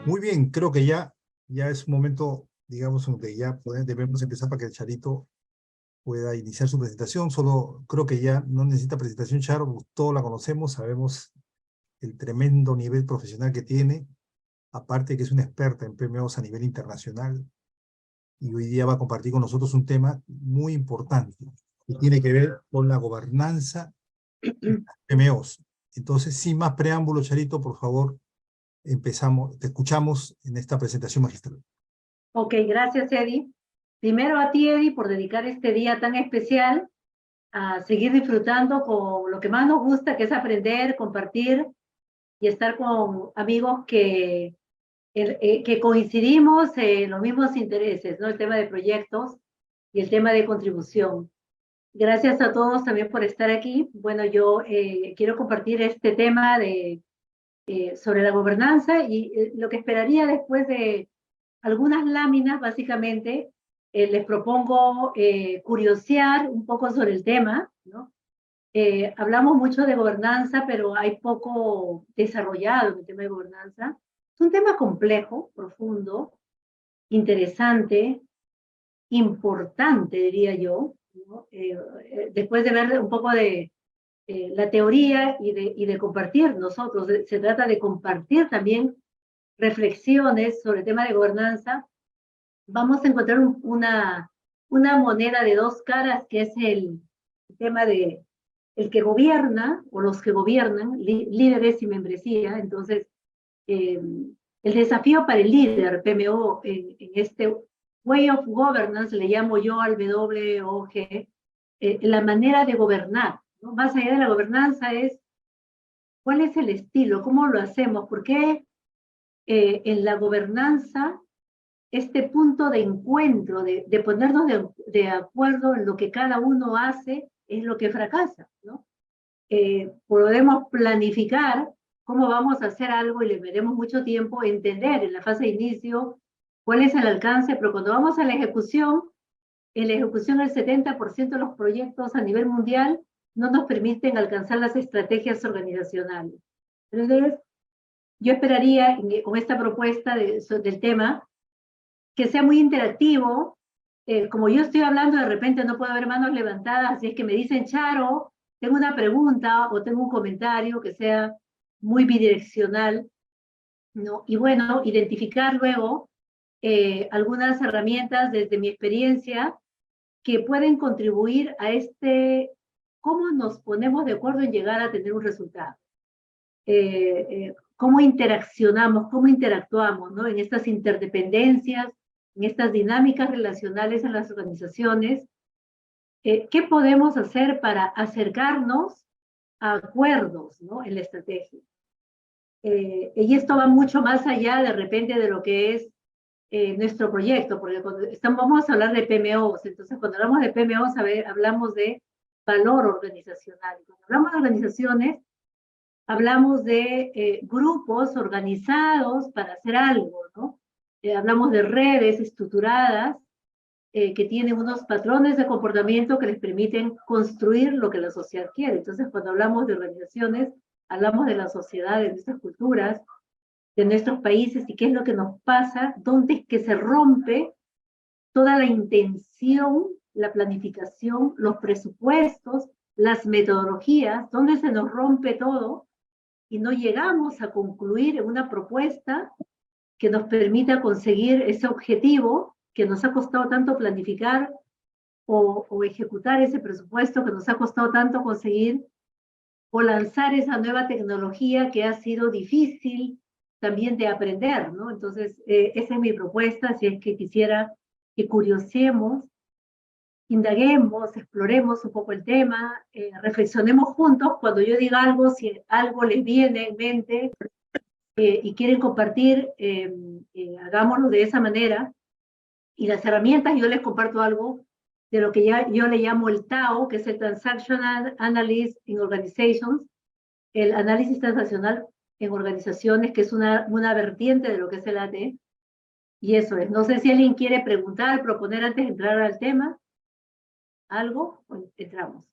Muy bien, creo que ya es un momento, digamos, donde debemos empezar para que el Charito pueda iniciar su presentación. Solo creo que ya no necesita presentación, Charo, todos la conocemos, sabemos el tremendo nivel profesional que tiene, aparte que es una experta en PMOs a nivel internacional, y hoy día va a compartir con nosotros un tema muy importante, que tiene que ver con la gobernanza de las PMOs. Entonces, sin más preámbulo, Charito, por favor, empezamos, te escuchamos en esta presentación magistral. Ok, gracias, Eddie. Primero a ti, Eddie, por dedicar este día tan especial a seguir disfrutando con lo que más nos gusta, que es aprender, compartir y estar con amigos que coincidimos en los mismos intereses, ¿no? El tema de proyectos y el tema de contribución. Gracias a todos también por estar aquí. Bueno, yo quiero compartir este tema sobre la gobernanza y lo que esperaría después de algunas láminas, básicamente, les propongo curiosear un poco sobre el tema, ¿no? Hablamos mucho de gobernanza, pero hay poco desarrollado en el tema de gobernanza. Es un tema complejo, profundo, interesante, importante, diría yo, ¿no? Después de ver un poco de la teoría y de compartir nosotros, se trata de compartir también reflexiones sobre el tema de gobernanza. Vamos a encontrar una moneda de dos caras, que es el tema de el que gobierna o los que gobiernan, líderes y membresía. Entonces, el desafío para el líder PMO en este Way of Governance, le llamo yo al WOG, la manera de gobernar, ¿no? Más allá de la gobernanza es cuál es el estilo, cómo lo hacemos, por qué en la gobernanza este punto de encuentro, de ponernos de acuerdo en lo que cada uno hace, es lo que fracasa, ¿no? Podemos planificar cómo vamos a hacer algo y le veremos mucho tiempo, entender en la fase de inicio cuál es el alcance, pero cuando vamos a la ejecución, en la ejecución el 70% de los proyectos a nivel mundial no nos permiten alcanzar las estrategias organizacionales. Entonces, yo esperaría con esta propuesta del tema que sea muy interactivo. Como yo estoy hablando, de repente no puedo haber manos levantadas, así es que me dicen, Charo, tengo una pregunta o tengo un comentario que sea muy bidireccional, ¿no? Y bueno, identificar luego algunas herramientas desde mi experiencia que pueden contribuir a cómo nos ponemos de acuerdo en llegar a tener un resultado. Cómo interaccionamos, cómo interactuamos, ¿no? En estas interdependencias, en estas dinámicas relacionales en las organizaciones. ¿Qué podemos hacer para acercarnos a acuerdos, ¿no? En la estrategia? Y esto va mucho más allá de repente de lo que es nuestro proyecto, porque cuando vamos a hablar de PMOs, entonces cuando hablamos de PMOs hablamos de valor organizacional. Cuando hablamos de organizaciones, hablamos de grupos organizados para hacer algo, ¿no? Hablamos de redes estructuradas que tienen unos patrones de comportamiento que les permiten construir lo que la sociedad quiere. Entonces, cuando hablamos de organizaciones, hablamos de la sociedad, de nuestras culturas, de nuestros países y qué es lo que nos pasa, dónde es que se rompe toda la intención, la planificación, los presupuestos, las metodologías, dónde se nos rompe todo y no llegamos a concluir en una propuesta que nos permita conseguir ese objetivo que nos ha costado tanto planificar o ejecutar ese presupuesto que nos ha costado tanto conseguir o lanzar esa nueva tecnología que ha sido difícil también de aprender, ¿no? Entonces, esa es mi propuesta, si es que quisiera que curiosemos, indaguemos, exploremos un poco el tema, reflexionemos juntos. Cuando yo diga algo, si algo les viene en mente y quieren compartir, hagámoslo de esa manera. Y las herramientas, yo les comparto algo de lo que yo le llamo el TAO, que es el Transactional Analysis in Organizations, el análisis transaccional en organizaciones, que es una vertiente de lo que es el AT. Y eso es. No sé si alguien quiere preguntar, proponer antes de entrar al tema. ¿Algo? Bueno, entramos.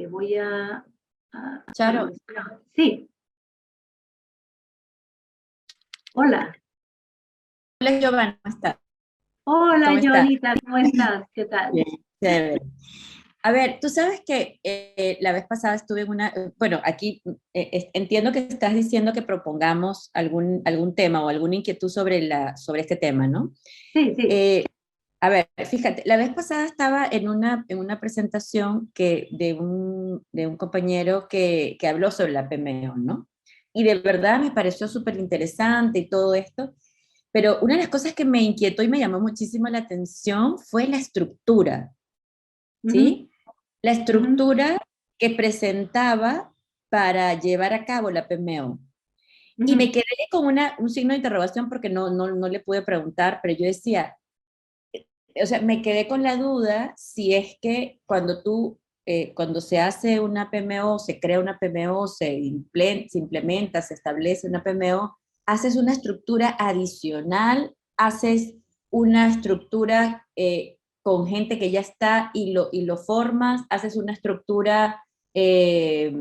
Voy a Charo, sí. Hola. Hola, Giovanna, ¿cómo estás? Hola, ¿Cómo estás? Joanita, ¿cómo estás? ¿Qué tal? Bien, chévere. A ver, tú sabes que la vez pasada estuve en una, bueno, aquí entiendo que estás diciendo que propongamos algún tema o alguna inquietud sobre este tema, ¿no? Sí, sí. Eh, a ver, fíjate, la vez pasada estaba en una presentación de un compañero que habló sobre la PMO, ¿no? Y de verdad me pareció súper interesante y todo esto, pero una de las cosas que me inquietó y me llamó muchísimo la atención fue la estructura, Ujú, ¿sí? La ujú, estructura que presentaba para llevar a cabo la PMO. Y me ujú. quedé con un signo de interrogación porque no le pude preguntar, pero yo decía, o sea, me quedé con la duda si es que cuando se hace una PMO, se crea una PMO, se implementa, se establece una PMO, haces una estructura adicional, haces una estructura con gente que ya está y lo formas, haces una estructura, eh,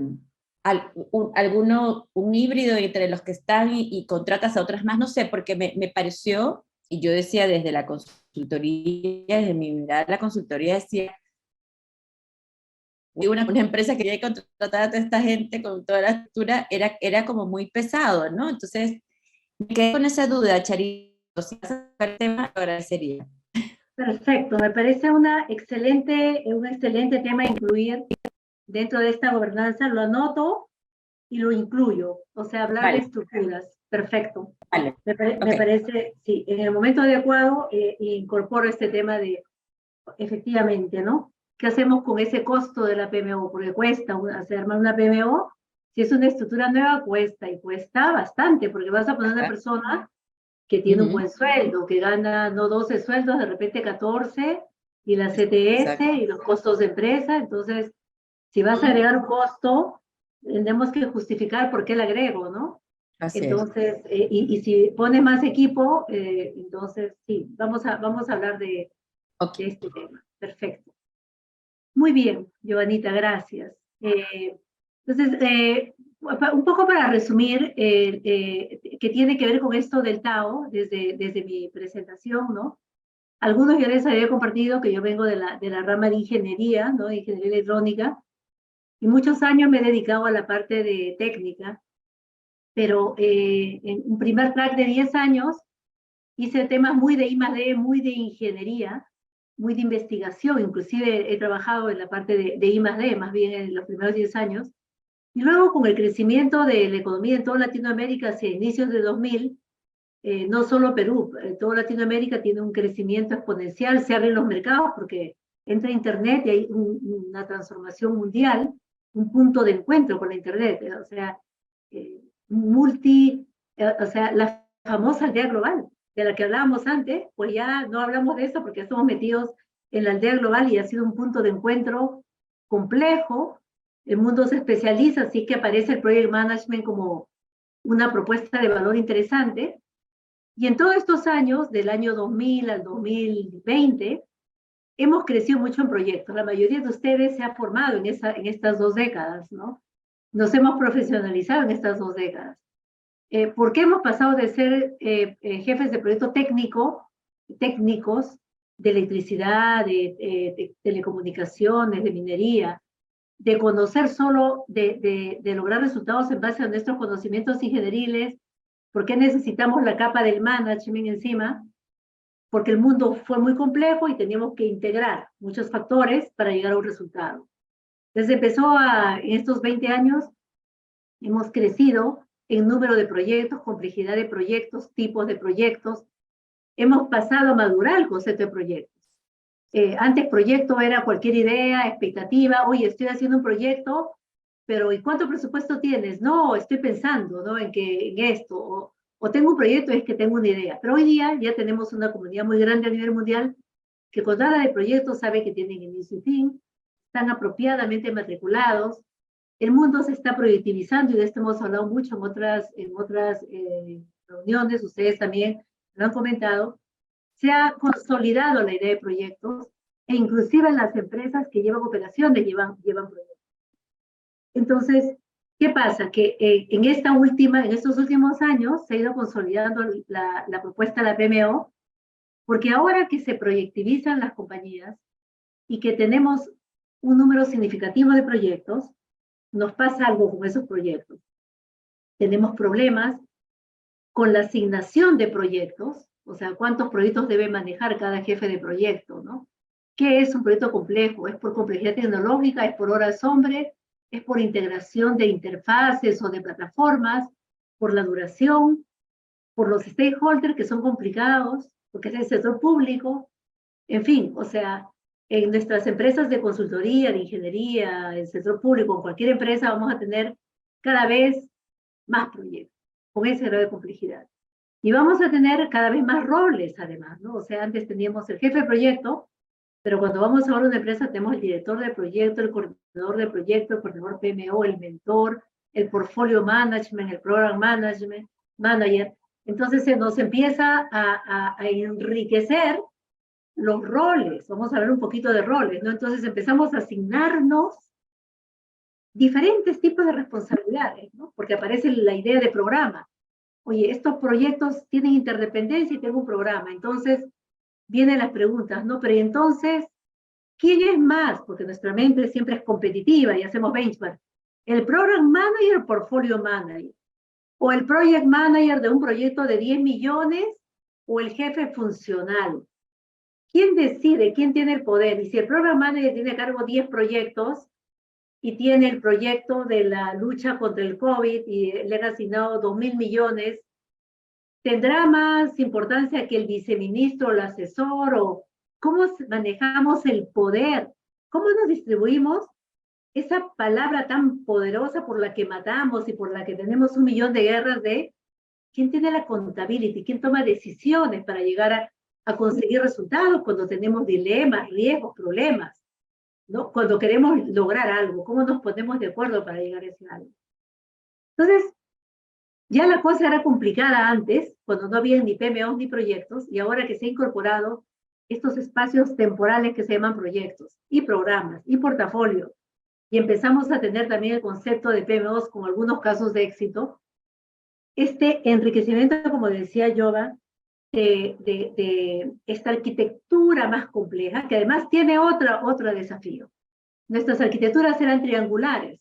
un híbrido entre los que están y contratas a otras más, no sé, porque me pareció, y yo decía desde la consultoría, desde mi mirada, la consultoría decía, una empresa que ya contratar a toda esta gente con toda la estructura era como muy pesado, ¿no? Entonces, me quedé con esa duda, Charito, si vas a sacar el tema, lo agradecería. Perfecto, me parece un excelente tema a incluir dentro de esta gobernanza. Lo anoto y lo incluyo, o sea, hablar de Vale, estructuras. Perfecto. vale, Me ok, parece, sí, en el momento adecuado incorporo este tema de, efectivamente, ¿no? ¿Qué hacemos con ese costo de la PMO? Porque cuesta hacer más una PMO. Si es una estructura nueva, cuesta, y cuesta bastante, porque vas a poner una ajá, persona que tiene un ujú, buen sueldo, que gana no 12 sueldos, de repente 14, y la CTS exacto, y los costos de empresa. Entonces, si vas a ujú, agregar un costo, tenemos que justificar por qué le agrego, ¿no? así es, Entonces, y si pone más equipo, entonces sí, vamos a hablar ok, de este tema. Perfecto. Muy bien, Giovanita, gracias. Entonces, un poco para resumir, que tiene que ver con esto del Tao, desde mi presentación, ¿no? Algunos ya les había compartido que yo vengo de la rama de ingeniería, ¿no? De ingeniería electrónica, y muchos años me he dedicado a la parte de técnica, pero en un primer track de 10 años hice temas muy de I+D, muy de ingeniería, muy de investigación, inclusive he trabajado en la parte de I+D, más bien en los primeros 10 años, y luego con el crecimiento de la economía en toda Latinoamérica hacia inicios de 2000, no solo Perú, toda Latinoamérica tiene un crecimiento exponencial, se abren los mercados porque entra Internet y hay una transformación mundial, un punto de encuentro con la Internet, o sea, eh, o sea, la famosa aldea global de la que hablábamos antes, pues ya no hablamos de eso porque estamos metidos en la aldea global y ha sido un punto de encuentro complejo. El mundo se especializa, así que aparece el project management como una propuesta de valor interesante. Y en todos estos años, del año 2000 al 2020, hemos crecido mucho en proyectos. La mayoría de ustedes se ha formado en estas 2 décadas, ¿no? Nos hemos profesionalizado en estas 2 décadas. ¿Por qué hemos pasado de ser jefes de proyecto técnicos de electricidad, de telecomunicaciones, de minería, de conocer solo, de lograr resultados en base a nuestros conocimientos ingenieriles? ¿Por qué necesitamos la capa del management encima? Porque el mundo fue muy complejo y teníamos que integrar muchos factores para llegar a un resultado. Desde en estos 20 años, hemos crecido en número de proyectos, complejidad de proyectos, tipos de proyectos. Hemos pasado a madurar el concepto de proyectos. Antes proyecto era cualquier idea, expectativa. Oye, estoy haciendo un proyecto, pero ¿y cuánto presupuesto tienes? No, estoy pensando, ¿no? En esto. O tengo un proyecto, es que tengo una idea. Pero hoy día ya tenemos una comunidad muy grande a nivel mundial que cuando habla de proyectos sabe que tienen inicio y fin, están apropiadamente matriculados. El mundo se está proyectivizando y de esto hemos hablado mucho en otras reuniones, ustedes también lo han comentado. Se ha consolidado la idea de proyectos e inclusive en las empresas que llevan operaciones llevan proyectos. Entonces, ¿Qué pasa? Que en estos últimos años se ha ido consolidando la propuesta de la PMO, porque ahora que se proyectivizan las compañías y que tenemos un número significativo de proyectos, nos pasa algo con esos proyectos. Tenemos problemas con la asignación de proyectos, o sea, cuántos proyectos debe manejar cada jefe de proyecto, ¿no? ¿Qué es un proyecto complejo? ¿Es por complejidad tecnológica? ¿Es por horas hombre? ¿Es por integración de interfaces o de plataformas? ¿Por la duración? ¿Por los stakeholders que son complicados? ¿Porque es el sector público? En fin, o sea, en nuestras empresas de consultoría, de ingeniería, el sector público, en cualquier empresa vamos a tener cada vez más proyectos con ese grado de complejidad. Y vamos a tener cada vez más roles, además, ¿no? O sea, antes teníamos el jefe de proyecto, pero cuando vamos a una empresa tenemos el director de proyecto, el coordinador de proyecto, el coordinador PMO, el mentor, el portfolio management, el program management, manager. Entonces se nos empieza a enriquecer los roles. Vamos a ver un poquito de roles, ¿no? Entonces empezamos a asignarnos diferentes tipos de responsabilidades, ¿no? Porque aparece la idea de programa. Oye, estos proyectos tienen interdependencia y tengo un programa. Entonces vienen las preguntas, ¿no? Pero entonces, ¿quién es más? Porque nuestra mente siempre es competitiva y hacemos benchmark. ¿El program manager o portfolio manager? ¿O el project manager de un proyecto de 10 millones o el jefe funcional? ¿Quién decide? ¿Quién tiene el poder? Y si el program manager tiene a cargo 10 proyectos y tiene el proyecto de la lucha contra el COVID y le han asignado 2.000 millones, ¿tendrá más importancia que el viceministro o el asesor? ¿O cómo manejamos el poder? ¿Cómo nos distribuimos esa palabra tan poderosa por la que matamos y por la que tenemos 1 millón de guerras de quién tiene la contabilidad, quién toma decisiones para llegar a conseguir resultados cuando tenemos dilemas, riesgos, problemas, ¿no? Cuando queremos lograr algo, ¿cómo nos ponemos de acuerdo para llegar a ese algo? Entonces, ya la cosa era complicada antes, cuando no había ni PMOs ni proyectos, y ahora que se han incorporado estos espacios temporales que se llaman proyectos, y programas, y portafolio, y empezamos a tener también el concepto de PMOs con algunos casos de éxito, este enriquecimiento, como decía Yoba, de esta arquitectura más compleja, que además tiene otro desafío. Nuestras arquitecturas eran triangulares,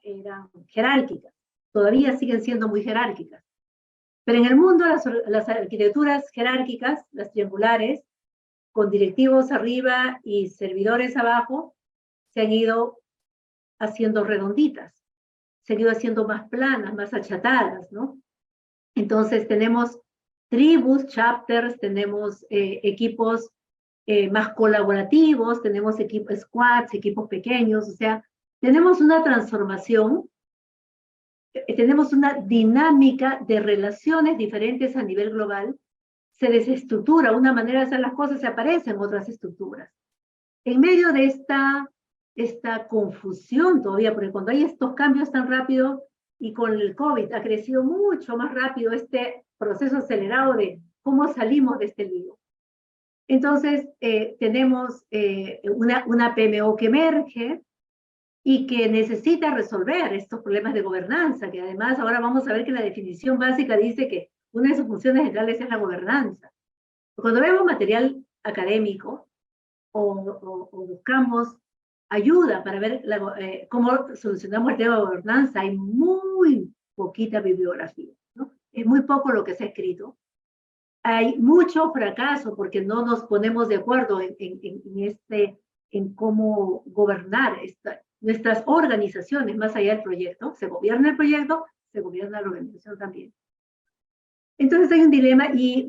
eran jerárquicas, todavía siguen siendo muy jerárquicas. Pero en el mundo las arquitecturas jerárquicas, las triangulares, con directivos arriba y servidores abajo, se han ido haciendo redonditas, se han ido haciendo más planas, más achatadas, ¿no? Entonces tenemos tribus, chapters, tenemos equipos más colaborativos, tenemos equipos squads, equipos pequeños, o sea, tenemos una transformación, tenemos una dinámica de relaciones diferentes a nivel global, se desestructura una manera de hacer las cosas, se aparecen otras estructuras. En medio de esta confusión todavía, porque cuando hay estos cambios tan rápidos y con el COVID ha crecido mucho más rápido este proceso acelerado de cómo salimos de este lío. Entonces, tenemos una PMO que emerge y que necesita resolver estos problemas de gobernanza, que además ahora vamos a ver que la definición básica dice que una de sus funciones generales es la gobernanza. Cuando vemos material académico o buscamos ayuda para ver cómo solucionamos el tema de gobernanza, hay muy poquita bibliografía, ¿no? Es muy poco lo que se ha escrito. Hay mucho fracaso porque no nos ponemos de acuerdo en cómo gobernar nuestras organizaciones más allá del proyecto. Se gobierna el proyecto, se gobierna la organización también. Entonces hay un dilema y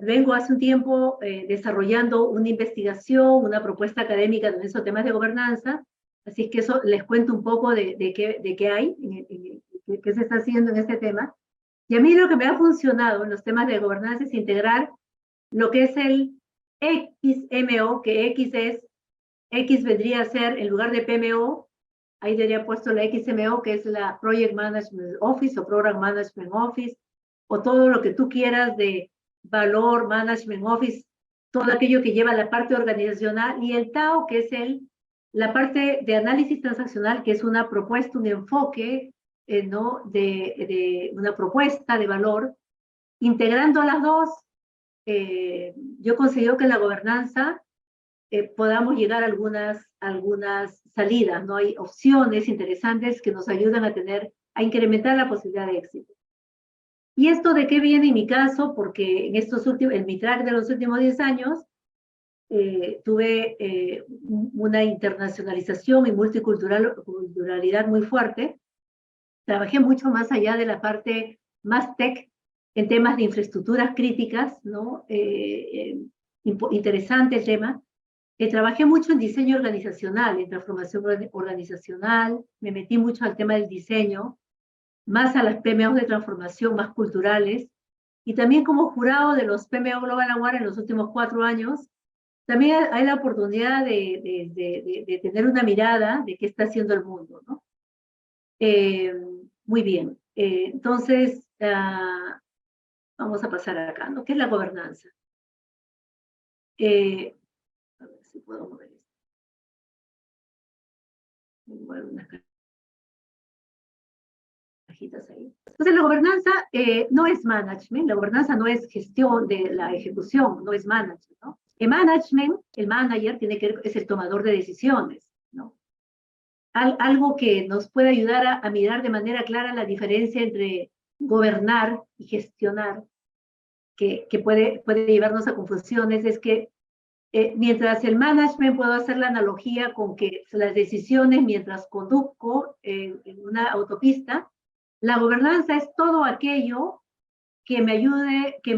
vengo hace un tiempo desarrollando una investigación, una propuesta académica de esos temas de gobernanza, así que eso les cuento un poco de qué hay, qué se está haciendo en este tema. Y a mí lo que me ha funcionado en los temas de gobernanza es integrar lo que es el XMO, que X vendría a ser, en lugar de PMO, ahí debería puesto la XMO, que es la Project Management Office o Program Management Office, o todo lo que tú quieras de Valor Management Office, todo aquello que lleva la parte organizacional, y el TAO, que es la parte de análisis transaccional, que es una propuesta, un enfoque ¿no? de una propuesta de valor, integrando las dos, yo considero que en la gobernanza podamos llegar a algunas salidas, ¿no? Hay opciones interesantes que nos ayudan a incrementar la posibilidad de éxito. ¿Y esto de qué viene en mi caso? Porque en mi track de los últimos 10 años, tuve una internacionalización y multiculturalidad muy fuerte. Trabajé mucho más allá de la parte más tech en temas de infraestructuras críticas, ¿no? Interesante el tema. Trabajé mucho en diseño organizacional, en transformación organizacional, me metí mucho al tema del diseño, más a las PMOs de transformación, más culturales, y también como jurado de los PMO Global Award en los últimos 4 años, también hay la oportunidad de tener una mirada de qué está haciendo el mundo, ¿no? Muy bien, entonces vamos a pasar acá, ¿no? ¿Qué es la gobernanza? A ver si puedo mover esto. Mover unas cajitas ahí. Entonces la gobernanza no es management, la gobernanza no es gestión de la ejecución, no es management, ¿no? El management, el manager es el tomador de decisiones, ¿no? Algo que nos puede ayudar a mirar de manera clara la diferencia entre gobernar y gestionar, que puede llevarnos a confusiones, es que mientras el management, puedo hacer la analogía con que las decisiones mientras conduzco en una autopista, la gobernanza es todo aquello que me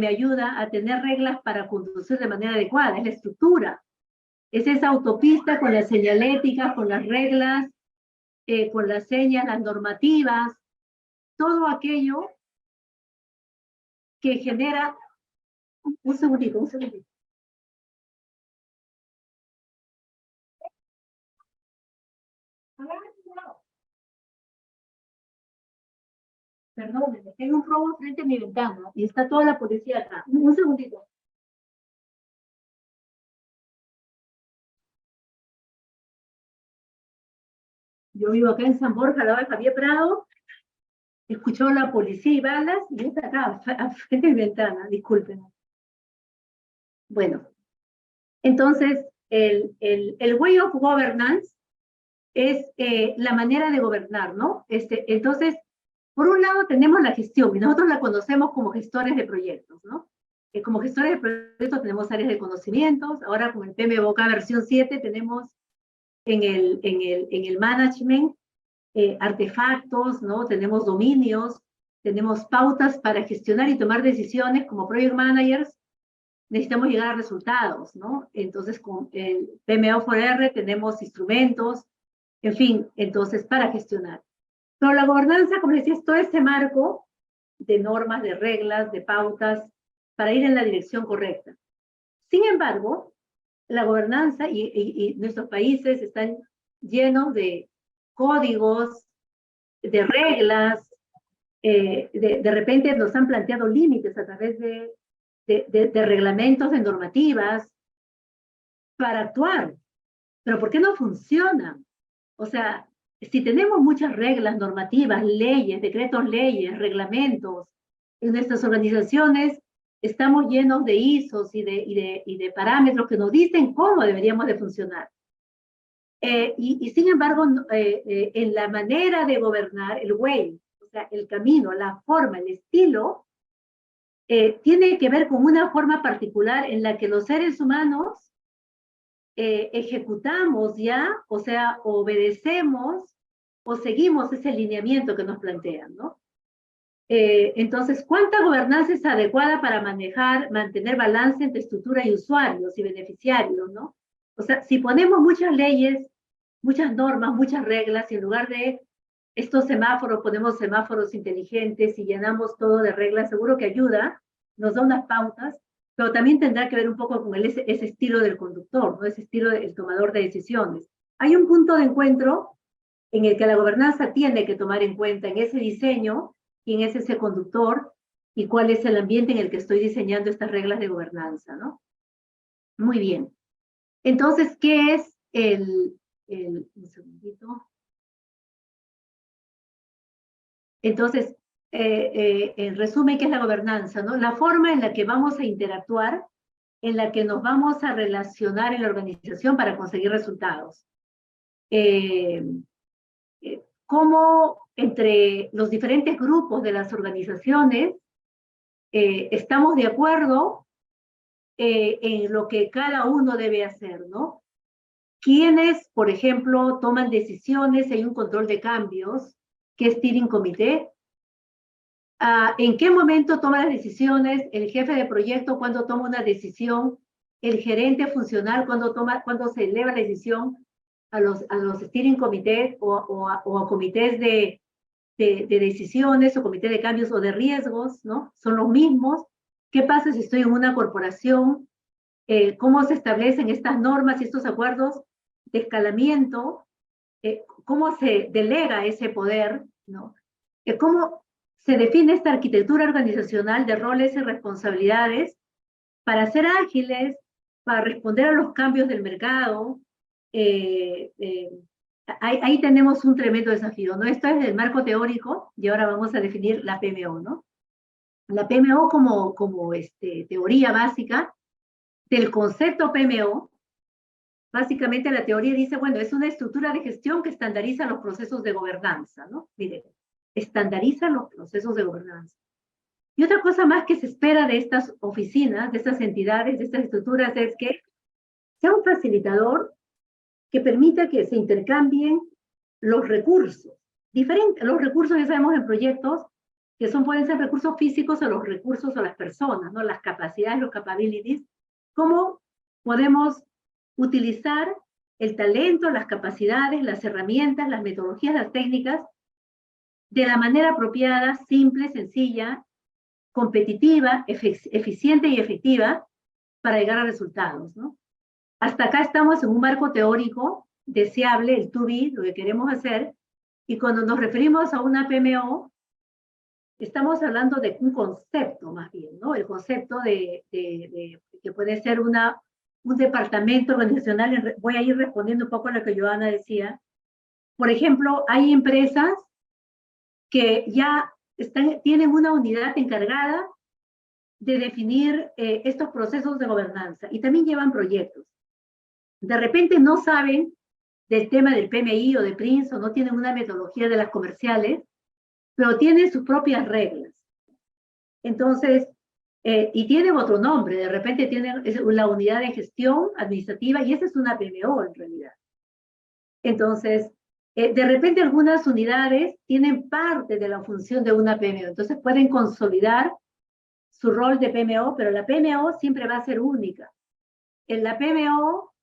ayuda a tener reglas para conducir de manera adecuada, es la estructura. Es esa autopista con las señaléticas, con las reglas, con las señas, las normativas, todo aquello que genera... Un segundito. Perdónenme, tengo un robo frente a mi ventana y está toda la policía acá. Un segundito. Yo vivo acá en San Borja, al lado de Javier Prado. Escuchó la policía y balas y está acá, frente a mi ventana. Disculpen. Bueno, entonces, el way of governance es la manera de gobernar, ¿no? Entonces, por un lado tenemos la gestión, y nosotros la conocemos como gestores de proyectos, ¿no? Como gestores de proyectos tenemos áreas de conocimientos, ahora con el PMBOK versión 7 tenemos en el management artefactos, ¿no? Tenemos dominios, tenemos pautas para gestionar y tomar decisiones como project managers, necesitamos llegar a resultados, ¿no? Entonces con el PMO4R tenemos instrumentos, en fin, entonces para gestionar. Pero la gobernanza, como decía, es todo ese marco de normas, de reglas, de pautas, para ir en la dirección correcta. Sin embargo, la gobernanza y nuestros países están llenos de códigos, de reglas, de repente nos han planteado límites a través de reglamentos, de normativas, para actuar. Pero ¿por qué no funcionan? O sea, si tenemos muchas reglas, normativas, leyes, decretos leyes, reglamentos, en nuestras organizaciones estamos llenos de ISOs y de parámetros que nos dicen cómo deberíamos de funcionar. Y sin embargo, en la manera de gobernar, el way, o sea, el camino, la forma, el estilo, tiene que ver con una forma particular en la que los seres humanos ejecutamos ya, o sea, obedecemos o seguimos ese lineamiento que nos plantean, ¿no? Entonces, ¿cuánta gobernanza es adecuada para mantener balance entre estructura y usuarios y beneficiarios, ¿no? O sea, si ponemos muchas leyes, muchas normas, muchas reglas, y en lugar de estos semáforos, ponemos semáforos inteligentes y llenamos todo de reglas, seguro que ayuda, nos da unas pautas, pero también tendrá que ver un poco con ese estilo del conductor, ¿no? Ese estilo del tomador de decisiones. Hay un punto de encuentro en el que la gobernanza tiene que tomar en cuenta en ese diseño quién es ese conductor y cuál es el ambiente en el que estoy diseñando estas reglas de gobernanza, ¿no? Muy bien. Entonces, ¿qué es un segundito? Entonces, en resumen, ¿qué es la gobernanza, no? La forma en la que vamos a interactuar, en la que nos vamos a relacionar en la organización para conseguir resultados. Cómo entre los diferentes grupos de las organizaciones estamos de acuerdo en lo que cada uno debe hacer, ¿no? ¿Quiénes, por ejemplo, toman decisiones? Hay un control de cambios, que es steering committee. ¿En qué momento toma las decisiones el jefe de proyecto cuando toma una decisión? El gerente funcional cuando se eleva la decisión a los steering committees o a comités de decisiones o comité de cambios o de riesgos, ¿no? Son los mismos. ¿Qué pasa si estoy en una corporación? ¿Cómo se establecen estas normas y estos acuerdos de escalamiento? ¿Cómo se delega ese poder, ¿no? ¿Cómo se define esta arquitectura organizacional de roles y responsabilidades para ser ágiles, para responder a los cambios del mercado? Ahí tenemos un tremendo desafío, ¿no? Esto es el marco teórico y ahora vamos a definir la PMO, ¿no? La PMO como teoría básica del concepto PMO. Básicamente la teoría dice, bueno, es una estructura de gestión que estandariza los procesos de gobernanza, ¿no? Miren, estandariza los procesos de gobernanza. Y otra cosa más que se espera de estas oficinas, de estas entidades, de estas estructuras, es que sea un facilitador que permita que se intercambien los recursos. Los recursos, ya sabemos en proyectos, que pueden ser recursos físicos o los recursos o las personas, ¿no? Las capacidades, los capabilities. ¿Cómo podemos utilizar el talento, las capacidades, las herramientas, las metodologías, las técnicas, de la manera apropiada, simple, sencilla, competitiva, eficiente y efectiva para llegar a resultados, ¿no? Hasta acá estamos en un marco teórico deseable, el to be, lo que queremos hacer, y cuando nos referimos a una PMO, estamos hablando de un concepto más bien, ¿no? El concepto que puede ser un departamento organizacional. Voy a ir respondiendo un poco a lo que Joana decía. Por ejemplo, hay empresas que ya tienen una unidad encargada de definir estos procesos de gobernanza y también llevan proyectos. De repente no saben del tema del PMI o de PRINCE o no tienen una metodología de las comerciales, pero tienen sus propias reglas. Entonces, y tienen otro nombre, de repente tienen la unidad de gestión administrativa y esa es una PMO en realidad. Entonces, de repente algunas unidades tienen parte de la función de una PMO, entonces pueden consolidar su rol de PMO, pero la PMO siempre va a ser única. En la PMO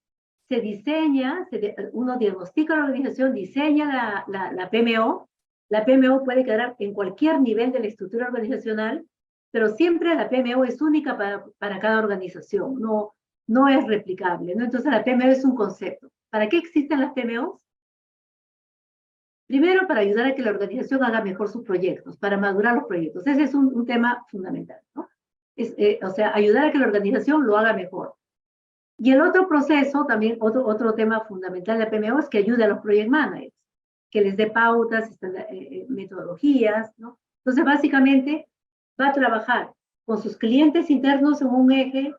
se diseña, uno diagnostica la organización, diseña la PMO. La PMO puede quedar en cualquier nivel de la estructura organizacional, pero siempre la PMO es única para cada organización, no es replicable, ¿no? Entonces la PMO es un concepto. ¿Para qué existen las PMOs? Primero, para ayudar a que la organización haga mejor sus proyectos, para madurar los proyectos. Ese es un tema fundamental, ¿no? O sea, ayudar a que la organización lo haga mejor. Y el otro proceso, también otro tema fundamental de la PMO es que ayude a los project managers, que les dé pautas, metodologías, ¿no? Entonces, básicamente, va a trabajar con sus clientes internos en un eje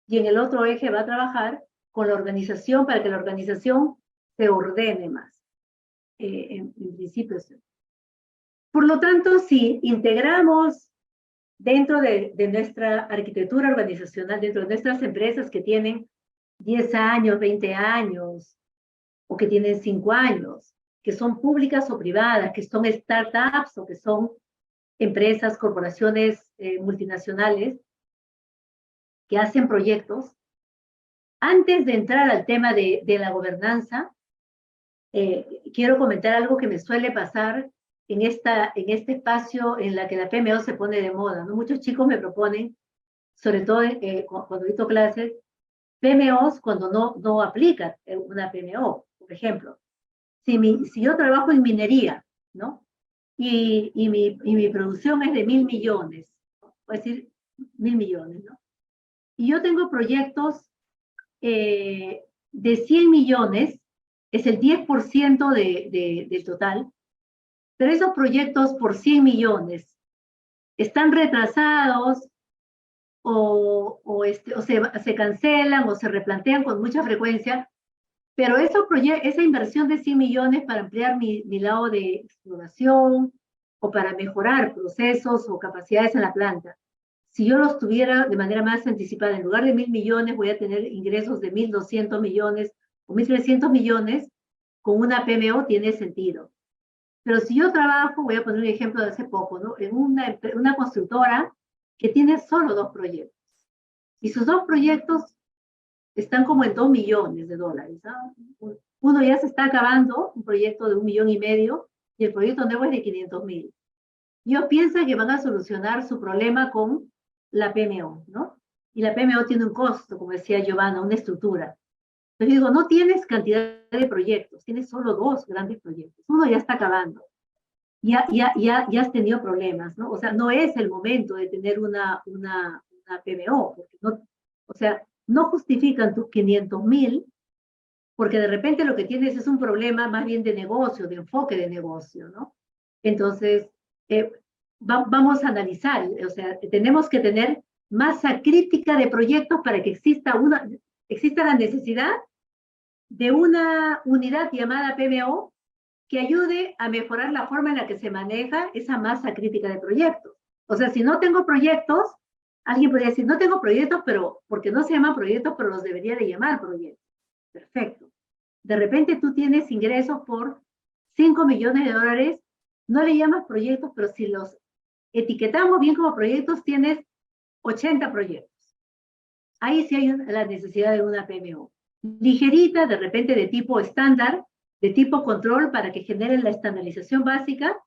y en el otro eje va a trabajar con la organización para que la organización se ordene más. En principio. Por lo tanto, si integramos dentro de nuestra arquitectura organizacional, dentro de nuestras empresas que tienen 10 años, 20 años, o que tienen 5 años, que son públicas o privadas, que son startups o que son empresas, corporaciones multinacionales que hacen proyectos, antes de entrar al tema de la gobernanza, quiero comentar algo que me suele pasar en este espacio en la que la PMO se pone de moda, ¿no? Muchos chicos me proponen, sobre todo cuando dicto clases, PMOs cuando no aplican una PMO. Por ejemplo, si yo trabajo en minería, ¿no? Y mi producción es de 1.000 millones, voy a decir 1.000 millones, ¿no? Y yo tengo proyectos de 100 millones, es el 10% del total, pero esos proyectos por 100 millones están retrasados o se cancelan o se replantean con mucha frecuencia, pero esa inversión de 100 millones para ampliar mi lado de exploración o para mejorar procesos o capacidades en la planta, si yo los tuviera de manera más anticipada, en lugar de 1.000 millones, voy a tener ingresos de 1.200 millones o 1.300 millones, con una PMO tiene sentido. Pero si yo trabajo, voy a poner un ejemplo de hace poco, ¿no? En una constructora que tiene solo 2 proyectos. Y sus 2 proyectos están como en 2 millones de dólares. ¿No? Uno ya se está acabando, un proyecto de 1,5 millones, y el proyecto nuevo es de 500.000. Ellos piensan que van a solucionar su problema con la PMO, ¿no? Y la PMO tiene un costo, como decía Giovanna, una estructura. Entonces digo, no tienes cantidad de proyectos, tienes solo 2 grandes proyectos. Uno ya está acabando. Ya has tenido problemas, ¿no? O sea, no es el momento de tener una PMO, porque no, o sea, no justifican tus 500.000, porque de repente lo que tienes es un problema más bien de negocio, de enfoque de negocio, ¿no? Entonces, vamos a analizar, o sea, tenemos que tener masa crítica de proyectos para que exista la necesidad de una unidad llamada PMO que ayude a mejorar la forma en la que se maneja esa masa crítica de proyectos. O sea, si no tengo proyectos, alguien podría decir, no tengo proyectos, pero porque no se llaman proyectos, pero los debería de llamar proyectos. Perfecto. De repente tú tienes ingresos por 5 millones de dólares, no le llamas proyectos, pero si los etiquetamos bien como proyectos, tienes 80 proyectos. Ahí sí hay la necesidad de una PMO. Ligerita, de repente de tipo estándar, de tipo control para que generen la estandarización básica,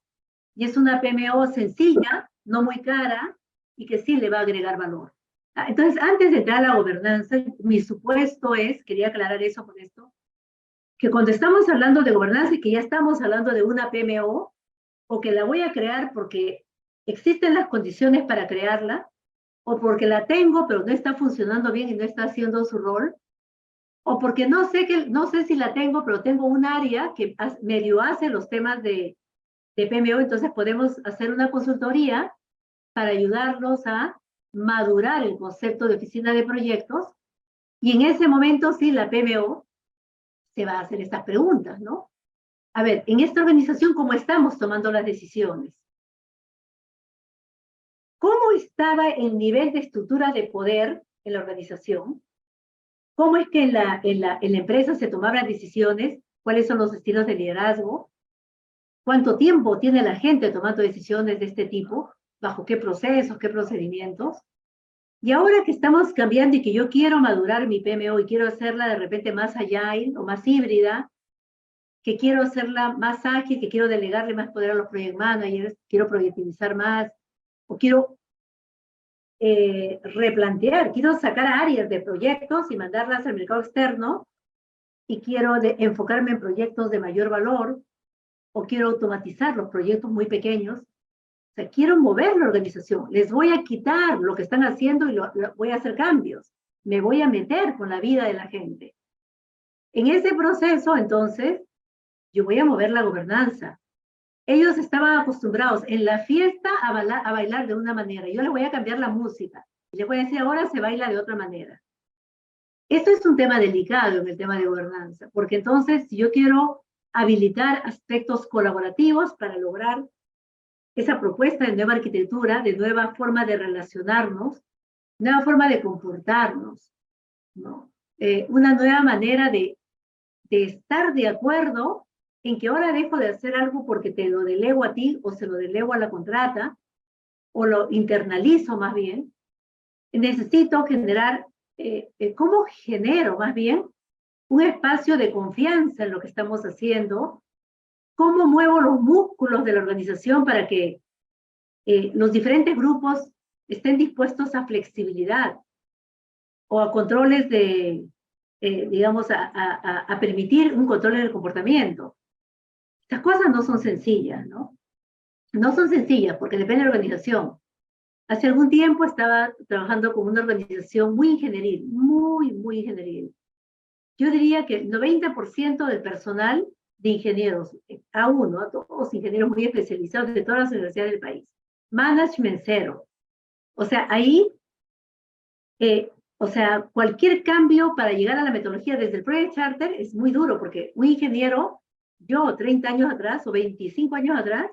y es una PMO sencilla, no muy cara, y que sí le va a agregar valor. Entonces, antes de entrar a la gobernanza, mi supuesto es, quería aclarar eso con esto, que cuando estamos hablando de gobernanza y que ya estamos hablando de una PMO, o que la voy a crear porque existen las condiciones para crearla, o porque la tengo pero no está funcionando bien y no está haciendo su rol, o porque no sé si la tengo, pero tengo un área que medio hace los temas de PMO, entonces podemos hacer una consultoría para ayudarlos a madurar el concepto de oficina de proyectos, y en ese momento sí la PMO se va a hacer estas preguntas, ¿no? A ver, en esta organización, ¿cómo estamos tomando las decisiones? ¿Cómo estaba el nivel de estructura de poder en la organización? ¿Cómo es que en la empresa se tomaban decisiones? ¿Cuáles son los estilos de liderazgo? ¿Cuánto tiempo tiene la gente tomando decisiones de este tipo? ¿Bajo qué procesos, qué procedimientos? Y ahora que estamos cambiando y que yo quiero madurar mi PMO y quiero hacerla de repente más agile o más híbrida, que quiero hacerla más ágil, que quiero delegarle más poder a los project managers, quiero proyectivizar más, o quiero replantear, quiero sacar áreas de proyectos y mandarlas al mercado externo, y quiero enfocarme en proyectos de mayor valor, o quiero automatizar los proyectos muy pequeños. O sea, quiero mover la organización, les voy a quitar lo que están haciendo y voy a hacer cambios, me voy a meter con la vida de la gente. En ese proceso, entonces, yo voy a mover la gobernanza. Ellos estaban acostumbrados en la fiesta a bailar de una manera. Yo les voy a cambiar la música. Y les voy a decir, ahora se baila de otra manera. Esto es un tema delicado en el tema de gobernanza, porque entonces si yo quiero habilitar aspectos colaborativos para lograr esa propuesta de nueva arquitectura, de nueva forma de relacionarnos, nueva forma de comportarnos, ¿no? Una nueva manera de estar de acuerdo en que ahora dejo de hacer algo porque te lo delego a ti o se lo delego a la contrata o lo internalizo más bien. Necesito generar, ¿cómo genero más bien un espacio de confianza en lo que estamos haciendo? ¿Cómo muevo los músculos de la organización para que los diferentes grupos estén dispuestos a flexibilidad o a controles de, digamos, a permitir un control en el comportamiento? Estas cosas no son sencillas, ¿no? No son sencillas porque depende de la organización. Hace algún tiempo estaba trabajando con una organización muy ingenieril, muy ingenieril. Yo diría que el 90% del personal de ingenieros, A1, a todos ingenieros muy especializados de todas las universidades del país. Management cero. O sea, ahí, cualquier cambio para llegar a la metodología desde el Project Charter es muy duro, porque un ingeniero, yo 30 años atrás o 25 años atrás,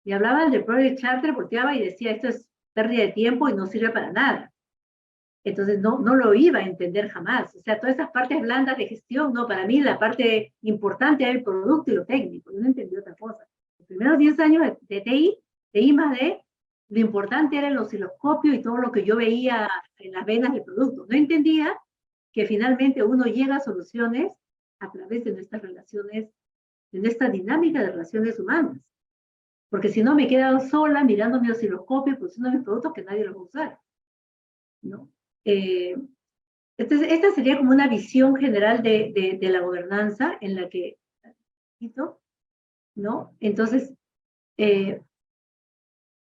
me hablaban del Project Charter, volteaba y decía, esto es pérdida de tiempo y no sirve para nada. Entonces no lo iba a entender jamás. O sea, todas esas partes blandas de gestión, no, para mí la parte importante era el producto y lo técnico. Yo no entendí otra cosa. Los primeros 10 años de TI, de I+D, lo importante era el osciloscopio y todo lo que yo veía en las venas del producto. No entendía que finalmente uno llega a soluciones a través de nuestras relaciones, de nuestra dinámica de relaciones humanas. Porque si no me he quedado sola mirando mi osciloscopio y produciendo mis productos que nadie los va a usar, ¿no? Esta sería como una visión general de la gobernanza en la que, ¿no? Entonces,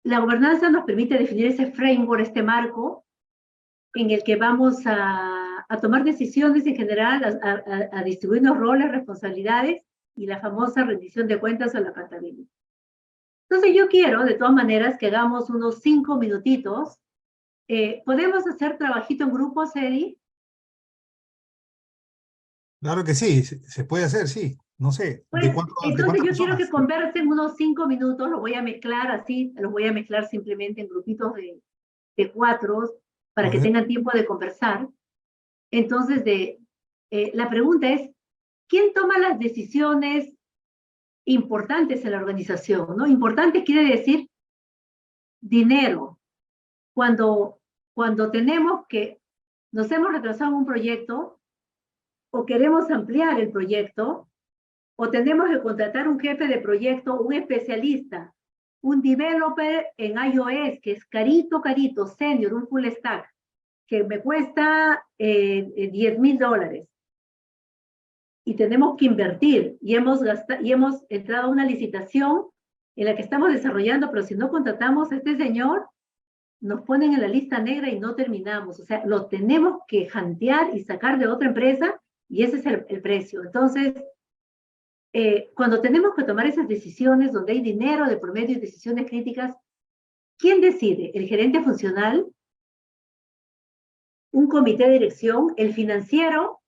la gobernanza nos permite definir ese framework, este marco, en el que vamos a tomar decisiones en general, a distribuirnos roles, responsabilidades, y la famosa rendición de cuentas o la accountability. Entonces yo quiero, de todas maneras, que hagamos unos 5 minutitos. ¿Podemos hacer trabajito en grupos, Eddie? Claro que sí, se puede hacer, sí. No sé, Pues, ¿de entonces cuántas yo quiero que personas? conversen unos 5 minutos, los voy a mezclar así, los voy a mezclar simplemente en grupitos de 4 para A que ver. tengan tiempo de conversar. Entonces, la pregunta es, ¿quién toma las decisiones importantes en la organización? ¿No? Importante quiere decir dinero. Cuando tenemos que, nos hemos retrasado en un proyecto, o queremos ampliar el proyecto, o tenemos que contratar un jefe de proyecto, un especialista, un developer en iOS, que es carito, senior, un full stack, que me cuesta $10,000. Y tenemos que invertir, y hemos entrado a una licitación en la que estamos desarrollando, pero si no contratamos a este señor, nos ponen en la lista negra y no terminamos. O sea, lo tenemos que jantear y sacar de otra empresa, y ese es el precio. Entonces, cuando tenemos que tomar esas decisiones, donde hay dinero de promedio y decisiones críticas, ¿quién decide? ¿El gerente funcional? ¿Un comité de dirección? ¿El financiero?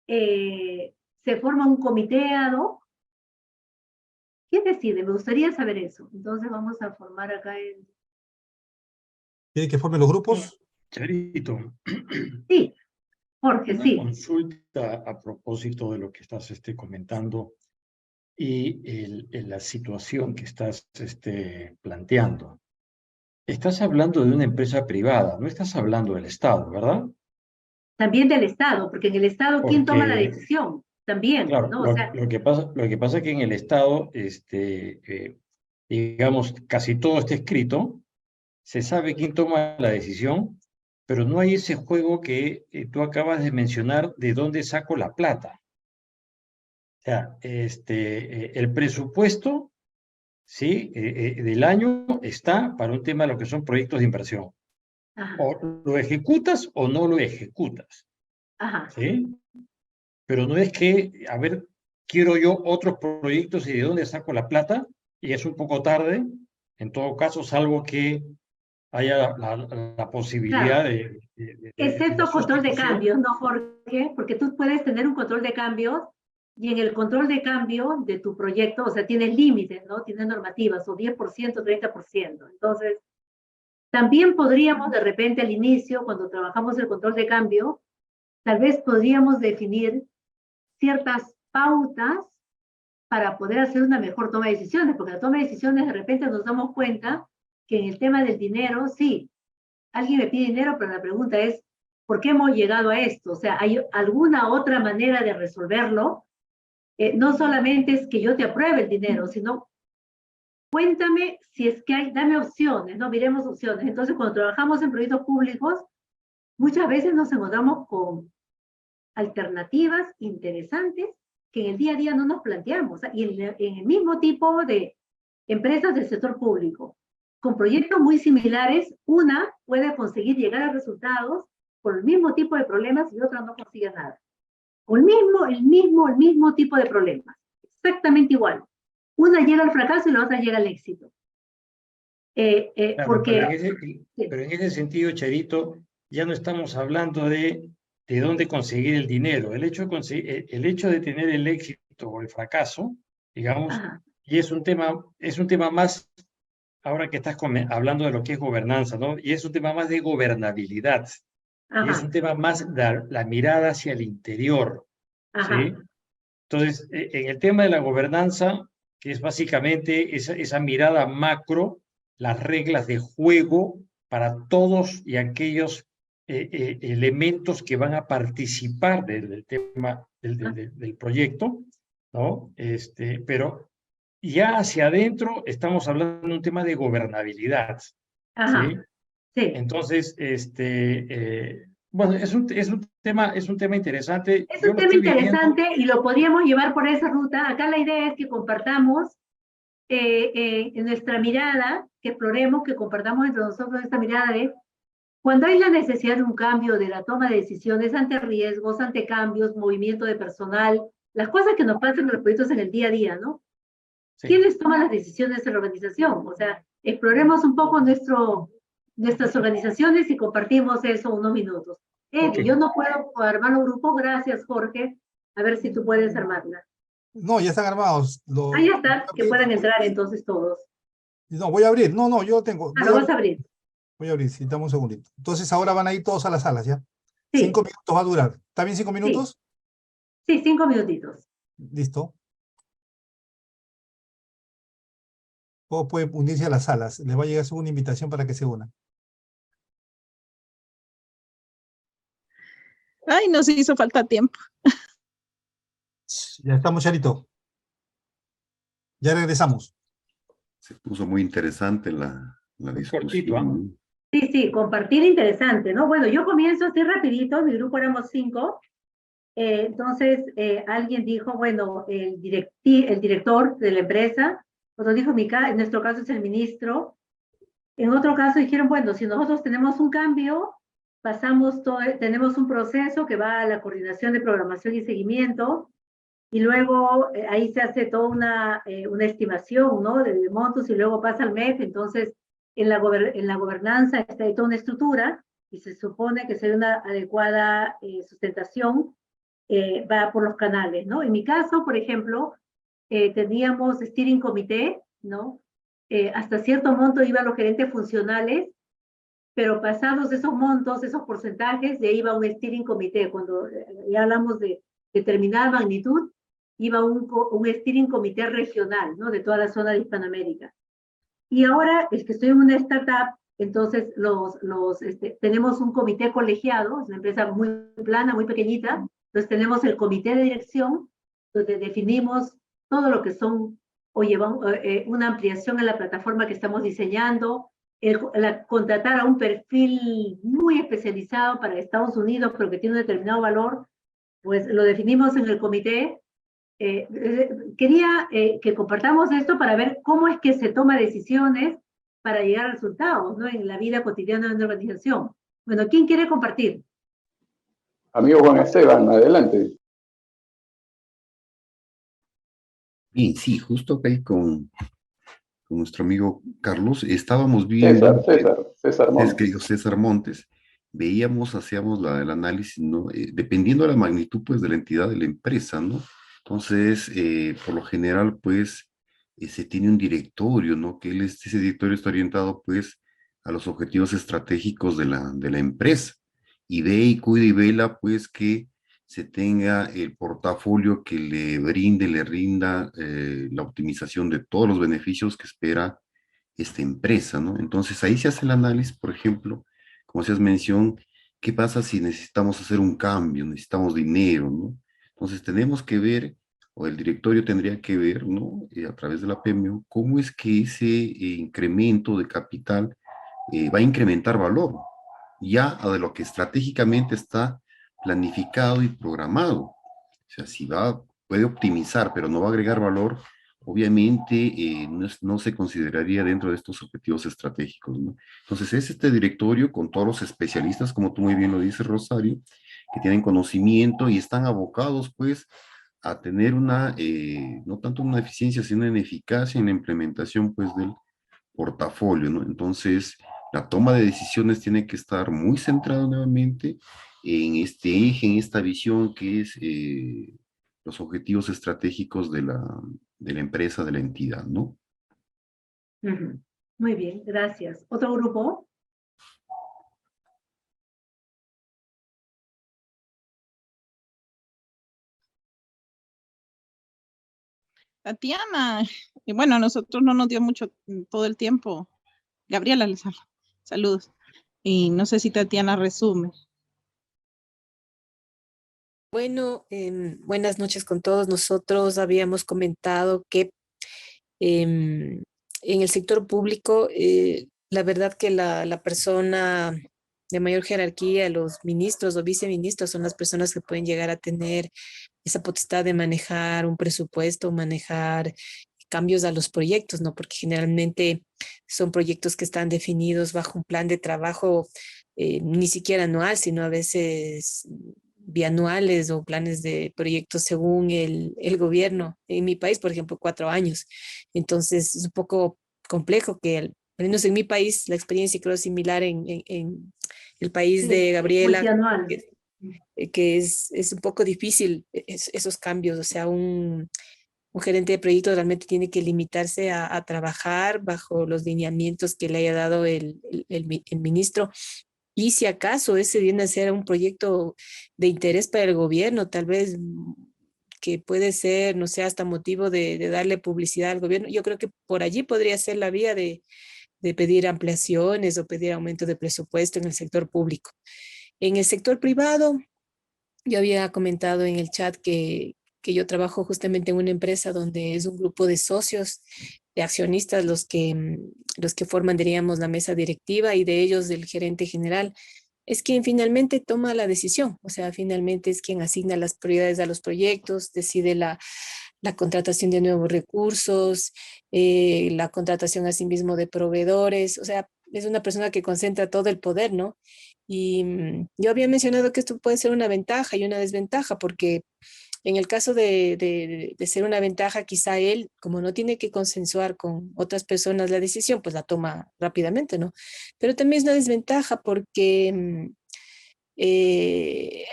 ¿Se forma un comité ad hoc? ¿Quién decide? Me gustaría saber eso. Entonces vamos a formar acá el... ¿Quiere que formen los grupos? Charito, Sí, Jorge, una sí. consulta a propósito de lo que estás comentando y la situación que estás planteando. Estás hablando de una empresa privada, no estás hablando del Estado, ¿verdad? También del Estado, porque en el Estado, ¿quién toma la Porque, decisión? También, claro, ¿no? O sea, lo que pasa es que en el Estado, digamos, casi todo está escrito, se sabe quién toma la decisión, pero no hay ese juego que tú acabas de mencionar de dónde saco la plata. O sea, el presupuesto, ¿sí? Del año está para un tema de lo que son proyectos de inversión. ajá, O lo ejecutas o no lo ejecutas, ajá. ¿sí? Pero no es que, a ver, quiero yo otros proyectos y de dónde saco la plata, y es un poco tarde, en todo caso, salvo que haya la posibilidad Claro, de excepto control de sustitución. cambios, ¿no, Jorge? Porque tú puedes tener un control de cambios y en el control de cambio de tu proyecto, o sea, tienes límites, ¿no? Tienes normativas, o 10%, 30%. Entonces, también podríamos de repente al inicio, cuando trabajamos el control de cambio, tal vez podríamos definir ciertas pautas para poder hacer una mejor toma de decisiones, porque la toma de decisiones de repente nos damos cuenta que en el tema del dinero, sí, alguien me pide dinero, pero la pregunta es, ¿por qué hemos llegado a esto? O sea, ¿hay alguna otra manera de resolverlo? No solamente es que yo te apruebe el dinero, sino cuéntame si es que hay, dame opciones, ¿no? Miremos opciones. Entonces, cuando trabajamos en proyectos públicos, muchas veces nos encontramos con alternativas interesantes que en el día a día no nos planteamos. Y en el mismo tipo de empresas del sector público, con proyectos muy similares, una puede conseguir llegar a resultados por el mismo tipo de problemas y otra no consigue nada. O el mismo tipo de problemas. exactamente igual. Una llega al fracaso y la otra llega al éxito. Claro, Porque... pero en ese sentido, Charito, ya no estamos hablando de dónde conseguir el dinero. El hecho de tener el éxito o el fracaso, digamos, Ajá, y es un tema más, ahora que estás hablando de lo que es gobernanza, ¿no? Y es un tema más de gobernabilidad. Y es ajá, un tema más de la mirada hacia el interior, ajá, ¿sí? Entonces, en el tema de la gobernanza, que es básicamente esa mirada macro, las reglas de juego para todos y aquellos elementos que van a participar del tema del proyecto, ¿no? Pero ya hacia adentro estamos hablando de un tema de gobernabilidad, ¿sí? ajá, sí. Entonces, bueno, es un tema interesante. Es Yo un lo tema estoy viviendo. interesante y lo podríamos llevar por esa ruta. Acá la idea es que compartamos en nuestra mirada, que exploremos, que compartamos entre nosotros esta mirada de cuando hay la necesidad de un cambio, de la toma de decisiones ante riesgos, ante cambios, movimiento de personal, las cosas que nos pasan en los proyectos en el día a día, ¿no? Sí. ¿Quiénes toman las decisiones en la organización? O sea, exploremos un poco nuestras organizaciones y compartimos eso unos minutos. Ok. Yo no puedo armar un grupo, gracias Jorge, a ver si tú puedes armarla. No, ya están armados. Ahí está, que puedan entrar entonces todos. No, voy a abrir. No, yo tengo. Ah, lo vas a abrir. Voy a abrir, sí, dame un segundito. Entonces ahora van a ir todos a las salas, ¿ya? Sí. 5 minutos va a durar. ¿Está bien 5 minutos? Sí, 5 minutitos. Listo. Todos pueden unirse a las salas. Les va a llegar una invitación para que se unan. Ay, nos hizo falta tiempo. Ya estamos, Charito. Ya regresamos. Se puso muy interesante la Cortito, ¿ah? discusión. Sí, compartir interesante, ¿no? Bueno, yo comienzo así rapidito, mi grupo éramos 5. Entonces, alguien dijo, bueno, el director de la empresa, otro dijo, en nuestro caso es el ministro. En otro caso dijeron, bueno, si nosotros tenemos un cambio, tenemos un proceso que va a la coordinación de programación y seguimiento, y luego ahí se hace toda una estimación, ¿no? De montos y luego pasa al MEF, entonces en la gobernanza está ahí toda una estructura y se supone que sea una adecuada sustentación, va por los canales, ¿no? En mi caso, por ejemplo, teníamos steering comité, ¿no? Hasta cierto monto iban los gerentes funcionales, pero pasados esos montos, esos porcentajes, de ahí iba un steering comité. Cuando ya hablamos de determinada magnitud, iba un steering comité regional, ¿no? De toda la zona de Hispanoamérica. Y ahora es que estoy en una startup, entonces tenemos un comité colegiado, es una empresa muy plana, muy pequeñita, entonces tenemos el comité de dirección, donde definimos todo lo que son, una ampliación en la plataforma que estamos diseñando, contratar a un perfil muy especializado para Estados Unidos, pero que tiene un determinado valor, pues lo definimos en el comité. Quería que compartamos esto para ver cómo es que se toma decisiones para llegar a resultados, ¿no? En la vida cotidiana de una organización. Bueno, ¿quién quiere compartir? Amigo Juan Esteban, adelante. Bien, sí, justo acá con nuestro amigo Carlos, estábamos viendo... César Montes. César Montes, hacíamos el análisis, ¿no? Dependiendo de la magnitud, pues, de la entidad de la empresa, ¿no? Entonces, por lo general, pues, se tiene un directorio, ¿no? Ese directorio está orientado, pues, a los objetivos estratégicos de la empresa, y ve y cuida y vela, pues, que se tenga el portafolio que le rinda la optimización de todos los beneficios que espera esta empresa, ¿no? Entonces ahí se hace el análisis, por ejemplo, como hacías mención, ¿qué pasa si necesitamos hacer un cambio, necesitamos dinero, ¿no? Entonces tenemos que ver, o el directorio tendría que ver, ¿no? A través de la PMO, cómo es que ese incremento de capital va a incrementar valor, ya de lo que estratégicamente está planificado y programado. O sea, si puede optimizar, pero no va a agregar valor, obviamente no se consideraría dentro de estos objetivos estratégicos, ¿no? Entonces es este directorio con todos los especialistas, como tú muy bien lo dices, Rosario, que tienen conocimiento y están abocados, pues, a tener una, no tanto una eficiencia, sino una eficacia en la implementación, pues, del portafolio, ¿no? Entonces, la toma de decisiones tiene que estar muy centrada nuevamente en este eje, en esta visión que es los objetivos estratégicos de la empresa, de la entidad, ¿no? Ujú. Muy bien, gracias. ¿Otro grupo? Tatiana, y bueno, a nosotros no nos dio mucho todo el tiempo. Gabriela les habla. Saludos. Y no sé si Tatiana resume. Bueno, buenas noches con todos. Nosotros habíamos comentado que en el sector público, la verdad que la persona de mayor jerarquía, los ministros o viceministros, son las personas que pueden llegar a tener esa potestad de manejar un presupuesto, manejar cambios a los proyectos, ¿no? Porque generalmente son proyectos que están definidos bajo un plan de trabajo, ni siquiera anual, sino a veces bianuales o planes de proyectos según el gobierno. En mi país, por ejemplo, 4 años. Entonces es un poco complejo que, al menos en mi país, la experiencia creo similar en el país Sí, de Gabriela, multianual. que es un poco difícil esos cambios. O sea, un gerente de proyecto realmente tiene que limitarse a trabajar bajo los lineamientos que le haya dado el ministro. Y si acaso ese viene a ser un proyecto de interés para el gobierno, tal vez que puede ser, no sé, hasta motivo de darle publicidad al gobierno, yo creo que por allí podría ser la vía de pedir ampliaciones o pedir aumento de presupuesto en el sector público. En el sector privado, yo había comentado en el chat que yo trabajo justamente en una empresa donde es un grupo de socios, de accionistas, los que forman, diríamos, la mesa directiva, y de ellos el gerente general es quien finalmente toma la decisión. O sea, finalmente es quien asigna las prioridades a los proyectos, decide la contratación de nuevos recursos, la contratación asimismo de proveedores. O sea, es una persona que concentra todo el poder, ¿no? Y yo había mencionado que esto puede ser una ventaja y una desventaja, porque en el caso de ser una ventaja, quizá él, como no tiene que consensuar con otras personas la decisión, pues la toma rápidamente, ¿no? Pero también es una desventaja porque eh,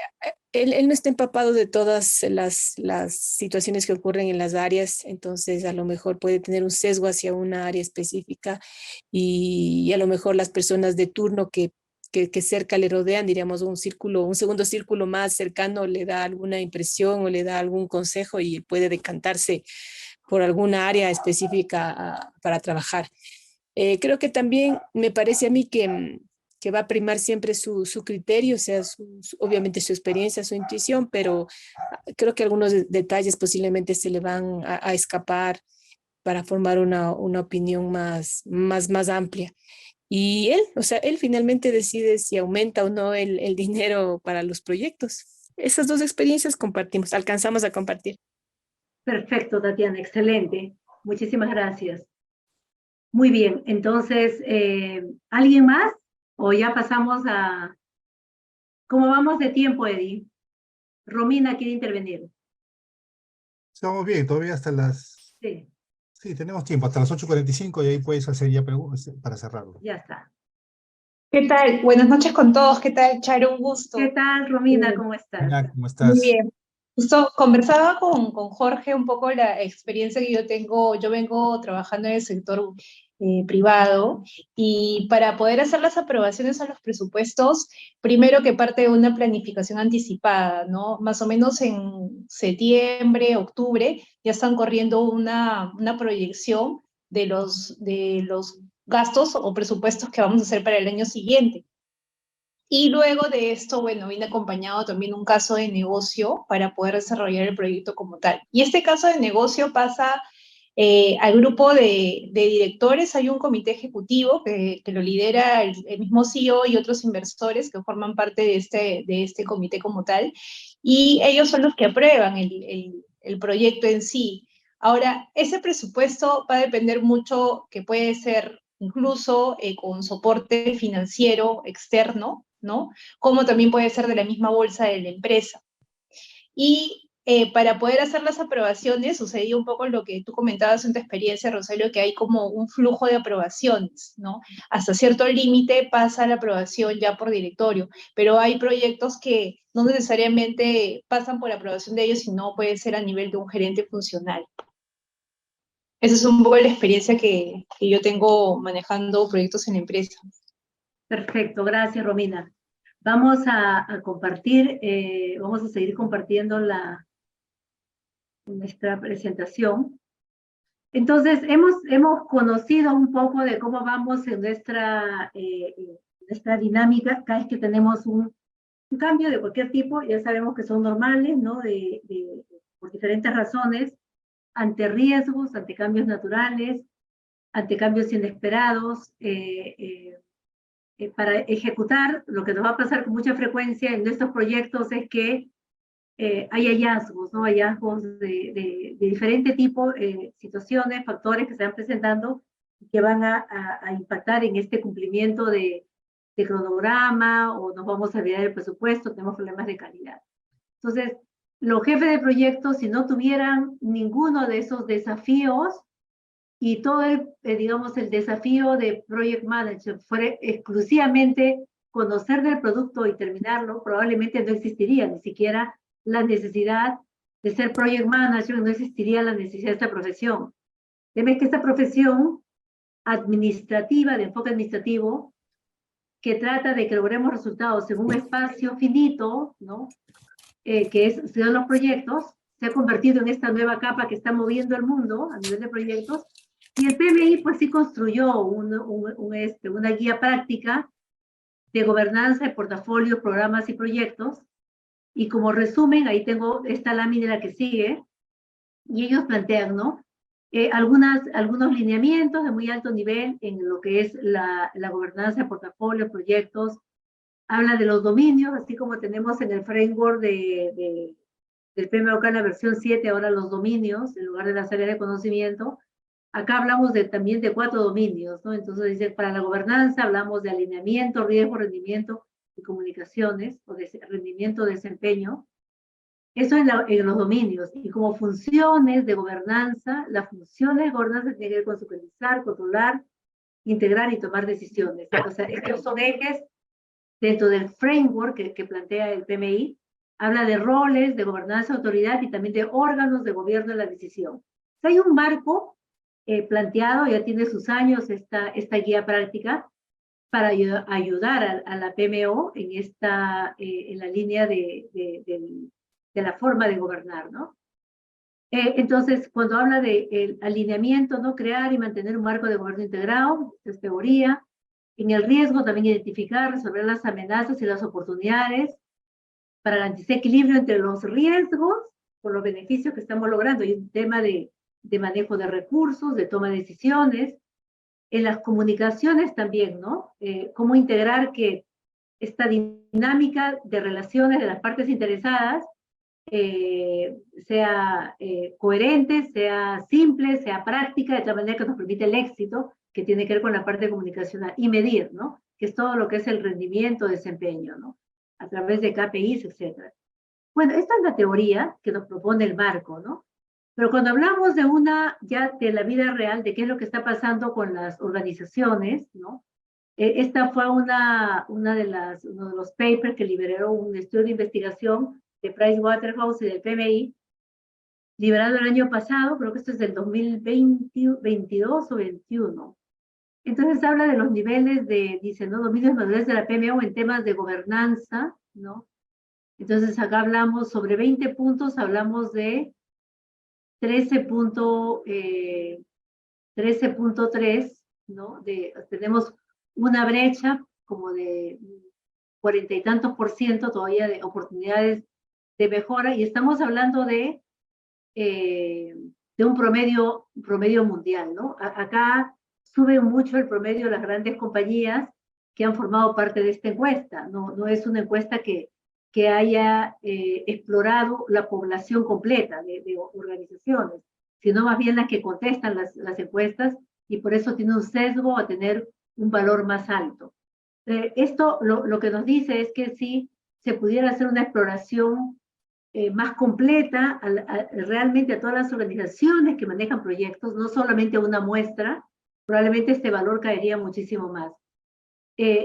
él no está empapado de todas las situaciones que ocurren en las áreas. Entonces a lo mejor puede tener un sesgo hacia una área específica, y a lo mejor las personas de turno que cerca le rodean, diríamos un círculo, un segundo círculo más cercano, le da alguna impresión o le da algún consejo y puede decantarse por alguna área específica para trabajar. Creo que también me parece a mí que va a primar siempre su criterio, o sea, obviamente su experiencia, su intuición, pero creo que algunos detalles posiblemente se le van a escapar para formar una opinión más amplia. Y él, o sea, él finalmente decide si aumenta o no el dinero para los proyectos. Esas dos experiencias compartimos, alcanzamos a compartir. Perfecto, Tatiana, excelente. Muchísimas gracias. Muy bien, entonces, ¿alguien más? ¿O ya pasamos a... ¿Cómo vamos de tiempo, Eddie? Romina quiere intervenir. Estamos bien, todavía hasta las... Sí, Sí, tenemos tiempo, hasta las 8:45 y ahí puedes hacer ya preguntas para cerrarlo. ya está. ¿Qué tal? Buenas noches con todos. ¿Qué tal, Charo? Un gusto. ¿Qué tal, Romina? ¿Cómo estás? Hola, ¿cómo Muy estás? bien. Justo conversaba con Jorge un poco la experiencia que yo tengo. Yo vengo trabajando en el sector privado, y para poder hacer las aprobaciones a los presupuestos, primero que parte de una planificación anticipada, ¿no? Más o menos en septiembre, octubre, ya están corriendo una proyección de los gastos o presupuestos que vamos a hacer para el año siguiente. Y luego de esto, bueno, viene acompañado también un caso de negocio para poder desarrollar el proyecto como tal. Y este caso de negocio pasa al grupo de directores. Hay un comité ejecutivo que lo lidera el mismo CEO y otros inversores que forman parte de este comité como tal. Y ellos son los que aprueban el proyecto en sí. Ahora, ese presupuesto va a depender mucho, que puede ser incluso con soporte financiero externo, ¿no? Como también puede ser de la misma bolsa de la empresa. Y para poder hacer las aprobaciones, sucedió un poco lo que tú comentabas en tu experiencia, Rosario, que hay como un flujo de aprobaciones, ¿no? Hasta cierto límite pasa la aprobación ya por directorio, pero hay proyectos que no necesariamente pasan por aprobación de ellos, sino puede ser a nivel de un gerente funcional. Esa es un poco la experiencia que yo tengo manejando proyectos en la empresa. Perfecto, gracias, Romina. Vamos a compartir, vamos a seguir compartiendo nuestra presentación. Entonces, hemos conocido un poco de cómo vamos en nuestra dinámica. Cada vez que tenemos un cambio de cualquier tipo, ya sabemos que son normales, ¿no? Por diferentes razones, ante riesgos, ante cambios naturales, ante cambios inesperados, para ejecutar. Lo que nos va a pasar con mucha frecuencia en nuestros proyectos es que hay hallazgos, ¿no? Hallazgos de diferente tipo, situaciones, factores que se van presentando y que van a impactar en este cumplimiento de cronograma, o nos vamos a olvidar del presupuesto, tenemos problemas de calidad. Entonces, los jefes de proyectos, si no tuvieran ninguno de esos desafíos, y todo digamos, el desafío de Project Manager fuera exclusivamente conocer del producto y terminarlo, probablemente no existiría ni siquiera la necesidad de ser Project Manager, no existiría la necesidad de esta profesión. Debe que esta profesión administrativa, de enfoque administrativo, que trata de que logremos resultados en un espacio finito, ¿no? Que son los proyectos, se ha convertido en esta nueva capa que está moviendo el mundo a nivel de proyectos. Y el PMI pues sí construyó una guía práctica de gobernanza de portafolios, programas y proyectos. Y como resumen, ahí tengo esta lámina que sigue, y ellos plantean, ¿no? Algunos lineamientos de muy alto nivel en lo que es la gobernanza de portafolios, proyectos. Habla de los dominios, así como tenemos en el framework del PMBOK la versión 7, ahora los dominios, en lugar de las áreas de conocimiento. Acá hablamos también de 4 dominios, ¿no? Entonces dice, para la gobernanza hablamos de alineamiento, riesgo, rendimiento y comunicaciones, o de rendimiento, desempeño. Eso en los dominios. Y como funciones de gobernanza, las funciones de gobernanza tienen que ver con supervisar, controlar, integrar y tomar decisiones. O sea, estos son ejes dentro del framework que plantea el PMI. Habla de roles, de gobernanza, autoridad y también de órganos de gobierno de la decisión. O sea, hay un marco planteado, ya tiene sus años esta guía práctica, para ayudar a la PMO en la línea de la forma de gobernar, ¿no? Entonces, cuando habla del alineamiento, ¿no? Crear y mantener un marco de gobierno integrado, es teoría. En el riesgo, también identificar, resolver las amenazas y las oportunidades para garantizar equilibrio entre los riesgos por los beneficios que estamos logrando. Y un tema de manejo de recursos, de toma de decisiones. En las comunicaciones también, ¿no? Cómo integrar que esta dinámica de relaciones de las partes interesadas sea coherente, sea simple, sea práctica, de tal manera que nos permite el éxito, que tiene que ver con la parte comunicacional. Y medir, ¿no? Que es todo lo que es el rendimiento, desempeño, ¿no? A través de KPIs, etc. Bueno, esta es la teoría que nos propone el marco, ¿no? Pero cuando hablamos de la vida real, de qué es lo que está pasando con las organizaciones, ¿no? Esta fue uno de los papers que liberó un estudio de investigación de Pricewaterhouse y del PMI, liberado el año pasado, creo que esto es del 2022 o 21. Entonces habla de los niveles dice, ¿no? Dominios madurez de la PMO en temas de gobernanza, ¿no? Entonces acá hablamos sobre 20 puntos, hablamos de 13.3, ¿no? Tenemos una brecha como de 40 y tantos % todavía de oportunidades de mejora, y estamos hablando de un promedio mundial, ¿no? Acá sube mucho el promedio de las grandes compañías que han formado parte de esta encuesta, no es una encuesta que haya explorado la población completa de organizaciones, sino más bien las que contestan las encuestas, y por eso tiene un sesgo a tener un valor más alto. Esto lo que nos dice es que si se pudiera hacer una exploración más completa realmente a todas las organizaciones que manejan proyectos, no solamente a una muestra, probablemente este valor caería muchísimo más.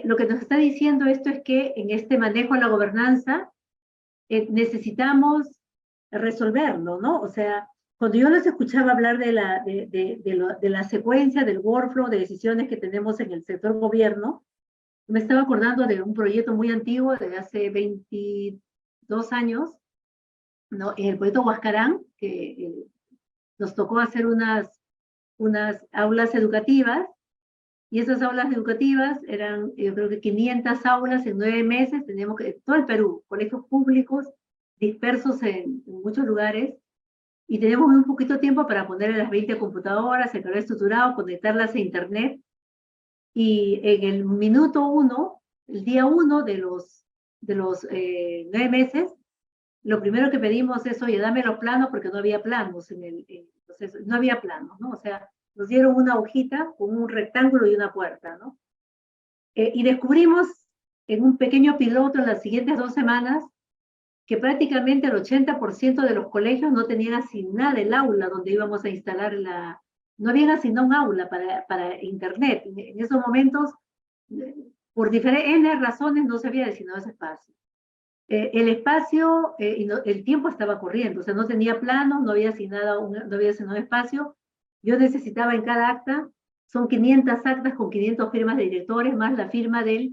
Lo que nos está diciendo esto es que en este manejo de la gobernanza necesitamos resolverlo, ¿no? O sea, cuando yo les escuchaba hablar de la secuencia, del workflow de decisiones que tenemos en el sector gobierno, me estaba acordando de un proyecto muy antiguo de hace 22 años, ¿no? En el proyecto Huascarán, que nos tocó hacer unas aulas educativas, y esas aulas educativas eran, yo creo que 500 aulas en 9 meses, teníamos que, todo el Perú, colegios públicos dispersos en muchos lugares, y teníamos muy poquito tiempo para ponerle las 20 computadoras, el canal estructurado, conectarlas a internet, y en el minuto 1, el día 1 de los 9 meses, lo primero que pedimos es, oye, dame los planos, porque no había planos en el proceso, no había planos, ¿no? O sea, nos dieron una hojita con un rectángulo y una puerta, ¿no? Y descubrimos en un pequeño piloto en las siguientes 2 semanas que prácticamente el 80% de los colegios no tenían asignada el aula donde íbamos a instalar no habían asignado un aula para internet. En esos momentos, por diferentes razones, no se había designado ese espacio. El espacio, el tiempo estaba corriendo, o sea, no tenía plano, no había asignado espacio. Yo necesitaba en cada acta, son 500 actas con 500 firmas de directores, más la firma de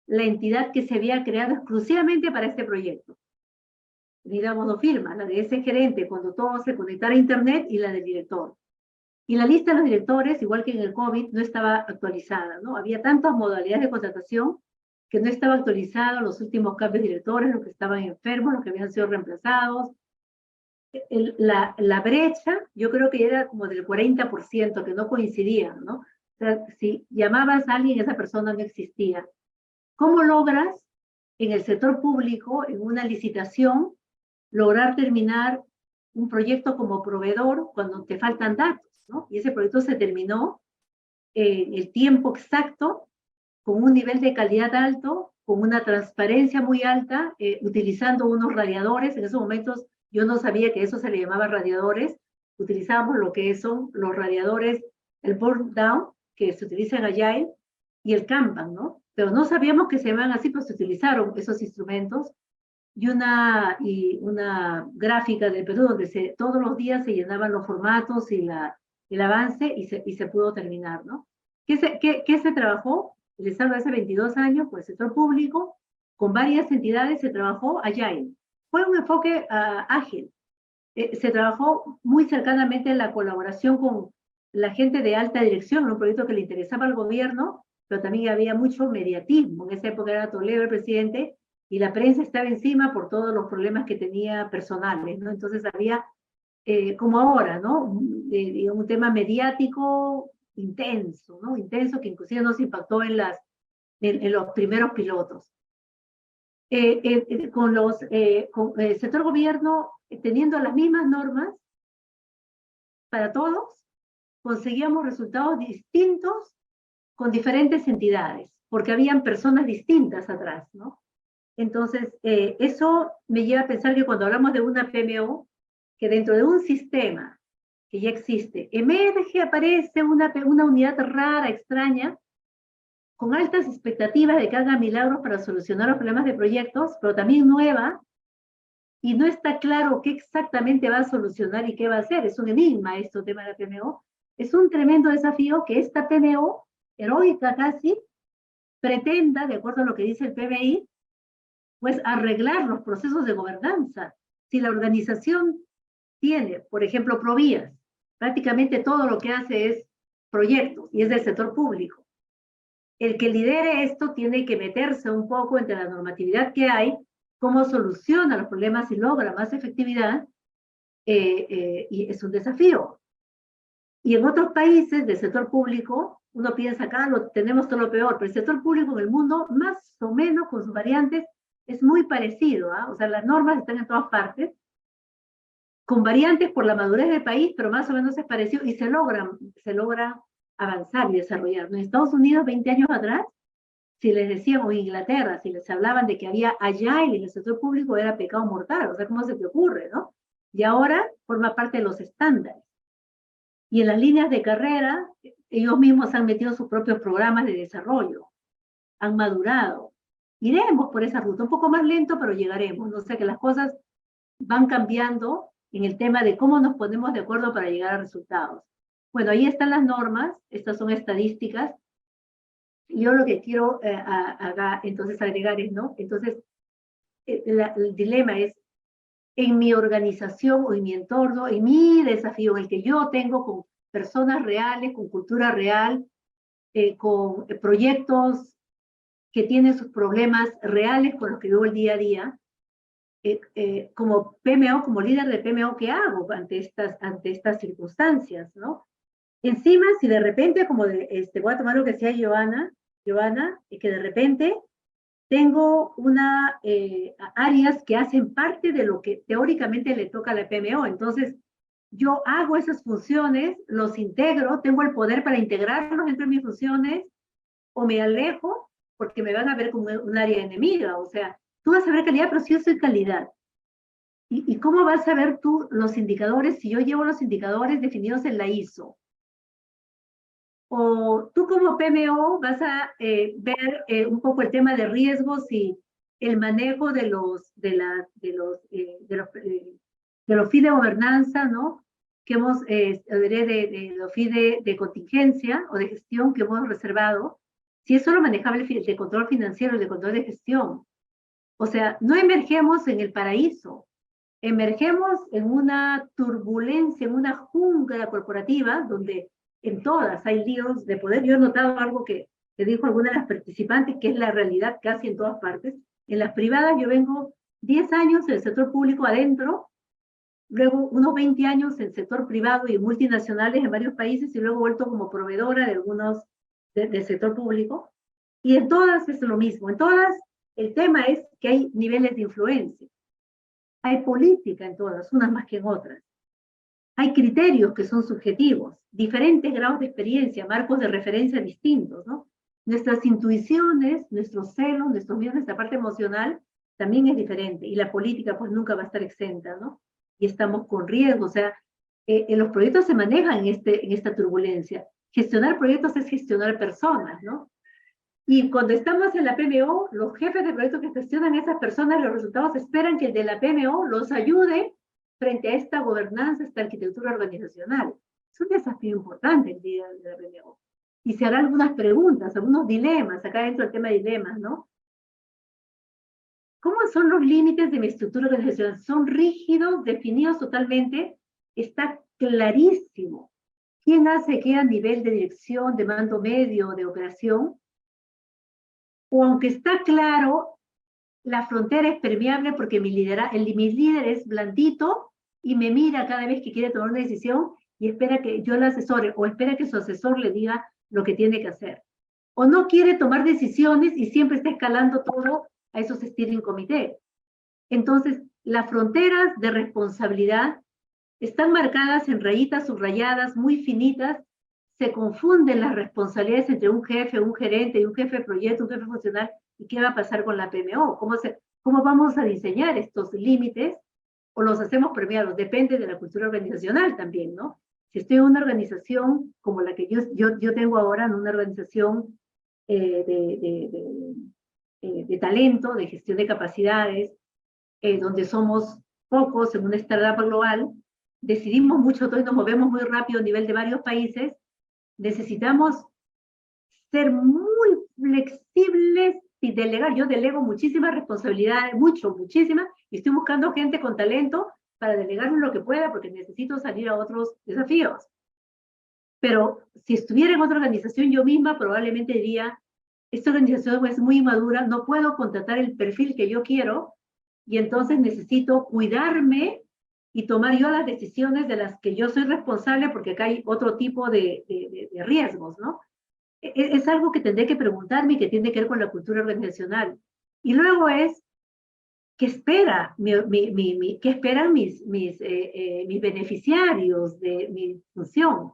la entidad que se había creado exclusivamente para este proyecto. Digamos, 2 firmas, la de ese gerente cuando todo se conectara a internet y la del director. Y la lista de los directores, igual que en el COVID, no estaba actualizada, ¿no? Había tantas modalidades de contratación que no estaba actualizado los últimos cambios de directores, los que estaban enfermos, los que habían sido reemplazados. La brecha, yo creo que era como del 40%, que no coincidían, ¿no? O sea, si llamabas a alguien, esa persona no existía. ¿Cómo logras en el sector público, en una licitación, lograr terminar un proyecto como proveedor cuando te faltan datos, ¿no? Y ese proyecto se terminó en el tiempo exacto, con un nivel de calidad alto, con una transparencia muy alta, utilizando unos radiadores. En esos momentos yo no sabía que eso se le llamaba radiadores. Utilizábamos lo que son los radiadores, el burn down, que se utiliza en Agile, y el Kanban, ¿no? Pero no sabíamos que se llamaban así, pues se utilizaron esos instrumentos, y una gráfica del Perú donde todos los días se llenaban los formatos y el avance, y se pudo terminar, ¿no? ¿Qué se trabajó? Les hablo de hace 22 años, por el sector público, con varias entidades se trabajó Agile. Fue un enfoque ágil. Se trabajó muy cercanamente en la colaboración con la gente de alta dirección, en un proyecto que le interesaba al gobierno, pero también había mucho mediatismo. En esa época era Toledo el presidente, y la prensa estaba encima por todos los problemas que tenía personales, ¿no? Entonces había, como ahora, ¿no? Un tema mediático intenso, ¿no? Intenso, que inclusive nos impactó en los primeros pilotos. Con el sector gobierno, teniendo las mismas normas para todos, conseguíamos resultados distintos con diferentes entidades, porque habían personas distintas atrás, ¿no? Entonces, eso me lleva a pensar que cuando hablamos de una PMO, que dentro de un sistema que ya existe, aparece una unidad rara, extraña, con altas expectativas de que haga milagros para solucionar los problemas de proyectos, pero también nueva, y no está claro qué exactamente va a solucionar y qué va a hacer. Es un enigma esto, tema de la PMO. Es un tremendo desafío que esta PMO, heroica casi, pretenda, de acuerdo a lo que dice el PBI, pues arreglar los procesos de gobernanza. Si la organización tiene, por ejemplo, Provías, prácticamente todo lo que hace es proyectos y es del sector público. El que lidere esto tiene que meterse un poco entre la normatividad que hay, cómo soluciona los problemas y logra más efectividad, y es un desafío. Y en otros países del sector público, uno piensa acá, tenemos todo lo peor, pero el sector público en el mundo, más o menos con sus variantes, es muy parecido, ¿eh? O sea, las normas están en todas partes, con variantes por la madurez del país, pero más o menos es parecido, y se logra avanzar y desarrollar. En Estados Unidos, 20 años atrás, si les decían, o Inglaterra, si les hablaban de que había agile en el sector público, era pecado mortal. O sea, ¿cómo se te ocurre, no? Y ahora forma parte de los estándares. Y en las líneas de carrera, ellos mismos han metido sus propios programas de desarrollo. Han madurado. Iremos por esa ruta, un poco más lento, pero llegaremos. O sea que las cosas van cambiando en el tema de cómo nos ponemos de acuerdo para llegar a resultados. Bueno, ahí están las normas, estas son estadísticas. Yo lo que quiero entonces agregar es, ¿no? Entonces, el dilema es, en mi organización o en mi entorno, en mi desafío, el que yo tengo con personas reales, con cultura real, con proyectos que tienen sus problemas reales con los que vivo el día a día, como PMO, como líder de PMO, ¿qué hago ante estas circunstancias, no? Encima, si de repente, como voy a tomar lo que decía Giovanna, que de repente tengo áreas que hacen parte de lo que teóricamente le toca a la PMO. Entonces, yo hago esas funciones, los integro, tengo el poder para integrarlos entre mis funciones, o me alejo porque me van a ver como un área enemiga. O sea, tú vas a ver calidad, pero si yo soy calidad. ¿Y cómo vas a ver tú los indicadores si yo llevo los indicadores definidos en la ISO? O tú como PMO vas a ver un poco el tema de riesgos y el manejo de los fees de gobernanza, ¿no? Que hemos, de los fees de contingencia o de gestión que hemos reservado, si es solo manejable el de control financiero, el de control de gestión. O sea, no emergemos en el paraíso, emergemos en una turbulencia, en una jungla corporativa donde en todas hay líos de poder. Yo he notado algo que dijo alguna de las participantes, que es la realidad casi en todas partes. En las privadas yo vengo 10 años en el sector público adentro, luego unos 20 años en el sector privado y multinacionales en varios países, y luego he vuelto como proveedora de algunos del sector público. Y en todas es lo mismo. En todas el tema es que hay niveles de influencia. Hay política en todas, unas más que en otras. Hay criterios que son subjetivos, diferentes grados de experiencia, marcos de referencia distintos, ¿no? Nuestras intuiciones, nuestros celos, nuestros miedos, nuestra parte emocional también es diferente. Y la política pues nunca va a estar exenta, ¿no? Y estamos con riesgo. O sea, los proyectos se manejan en esta turbulencia. Gestionar proyectos es gestionar personas, ¿no? Y cuando estamos en la PMO, los jefes de proyectos que gestionan esas personas, los resultados esperan que el de la PMO los ayude frente a esta gobernanza, esta arquitectura organizacional. Es un desafío importante el día de la PMO. Y se harán algunas preguntas, algunos dilemas, acá dentro del tema de dilemas, ¿no? ¿Cómo son los límites de mi estructura organizacional? ¿Son rígidos, definidos totalmente? Está clarísimo. ¿Quién hace qué a nivel de dirección, de mando medio, de operación? O aunque está claro, la frontera es permeable porque mi líder es blandito y me mira cada vez que quiere tomar una decisión y espera que yo la asesore, o espera que su asesor le diga lo que tiene que hacer. O no quiere tomar decisiones y siempre está escalando todo a esos steering committee. Entonces, las fronteras de responsabilidad están marcadas en rayitas subrayadas muy finitas. Se confunden las responsabilidades entre un jefe, un gerente, y un jefe de proyecto, un jefe funcional. ¿Y qué va a pasar con la PMO? ¿Cómo vamos a diseñar estos límites? ¿O los hacemos permeables? Depende de la cultura organizacional también, ¿no? Si estoy en una organización como la que yo tengo ahora, en una organización de talento, de gestión de capacidades, donde somos pocos en una startup global, decidimos mucho todo y nos movemos muy rápido a nivel de varios países, necesitamos ser muy flexibles y delegar. Yo delego muchísimas responsabilidades, muchísimas, y estoy buscando gente con talento para delegarme lo que pueda porque necesito salir a otros desafíos. Pero si estuviera en otra organización, yo misma probablemente diría, esta organización es muy inmadura, no puedo contratar el perfil que yo quiero, y entonces necesito cuidarme y tomar yo las decisiones de las que yo soy responsable, porque acá hay otro tipo de riesgos, ¿no? Es algo que tendré que preguntarme y que tiene que ver con la cultura organizacional. Y luego es, ¿qué espera? ¿Qué esperan mis beneficiarios de mi función?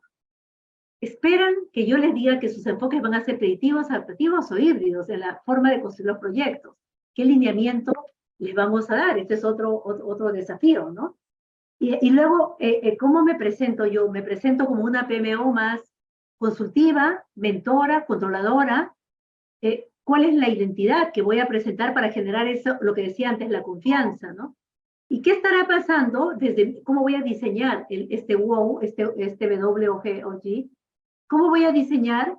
esperan que yo les diga que sus enfoques van a ser predictivos, adaptativos o híbridos en la forma de construir los proyectos. ¿Qué lineamiento les vamos a dar? Este es otro desafío, ¿no? Y luego, ¿cómo me presento yo? Me presento como una PMO más consultiva, mentora, controladora. ¿Cuál es la identidad que voy a presentar para generar eso, lo que decía antes, la confianza, ¿no? ¿Y qué estará pasando desde cómo voy a diseñar este WOW, este WOG? ¿Cómo voy a diseñar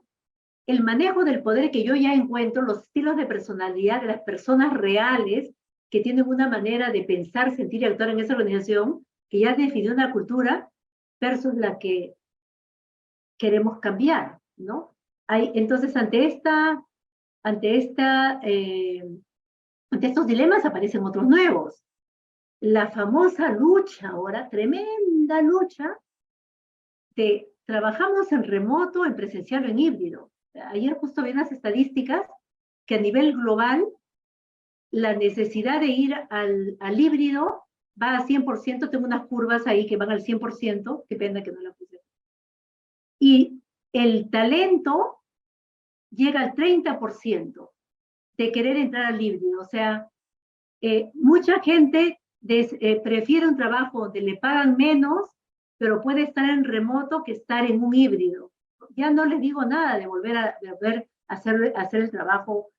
el manejo del poder que yo ya encuentro, los estilos de personalidad de las personas reales que tienen una manera de pensar, sentir y actuar en esa organización, que ya definió una cultura versus la que queremos cambiar, ¿no? Entonces, ante estos dilemas aparecen otros nuevos. La famosa lucha ahora, tremenda lucha, de trabajamos en remoto, en presencial o en híbrido. Ayer justo vi unas estadísticas que a nivel global la necesidad de ir al híbrido va a 100%, tengo unas curvas ahí que van al 100%, qué pena que no la puse. Y el talento llega al 30% de querer entrar al híbrido. O sea, mucha gente prefiere un trabajo donde le pagan menos, pero puede estar en remoto que estar en un híbrido. Ya no les digo nada de volver a hacer el trabajo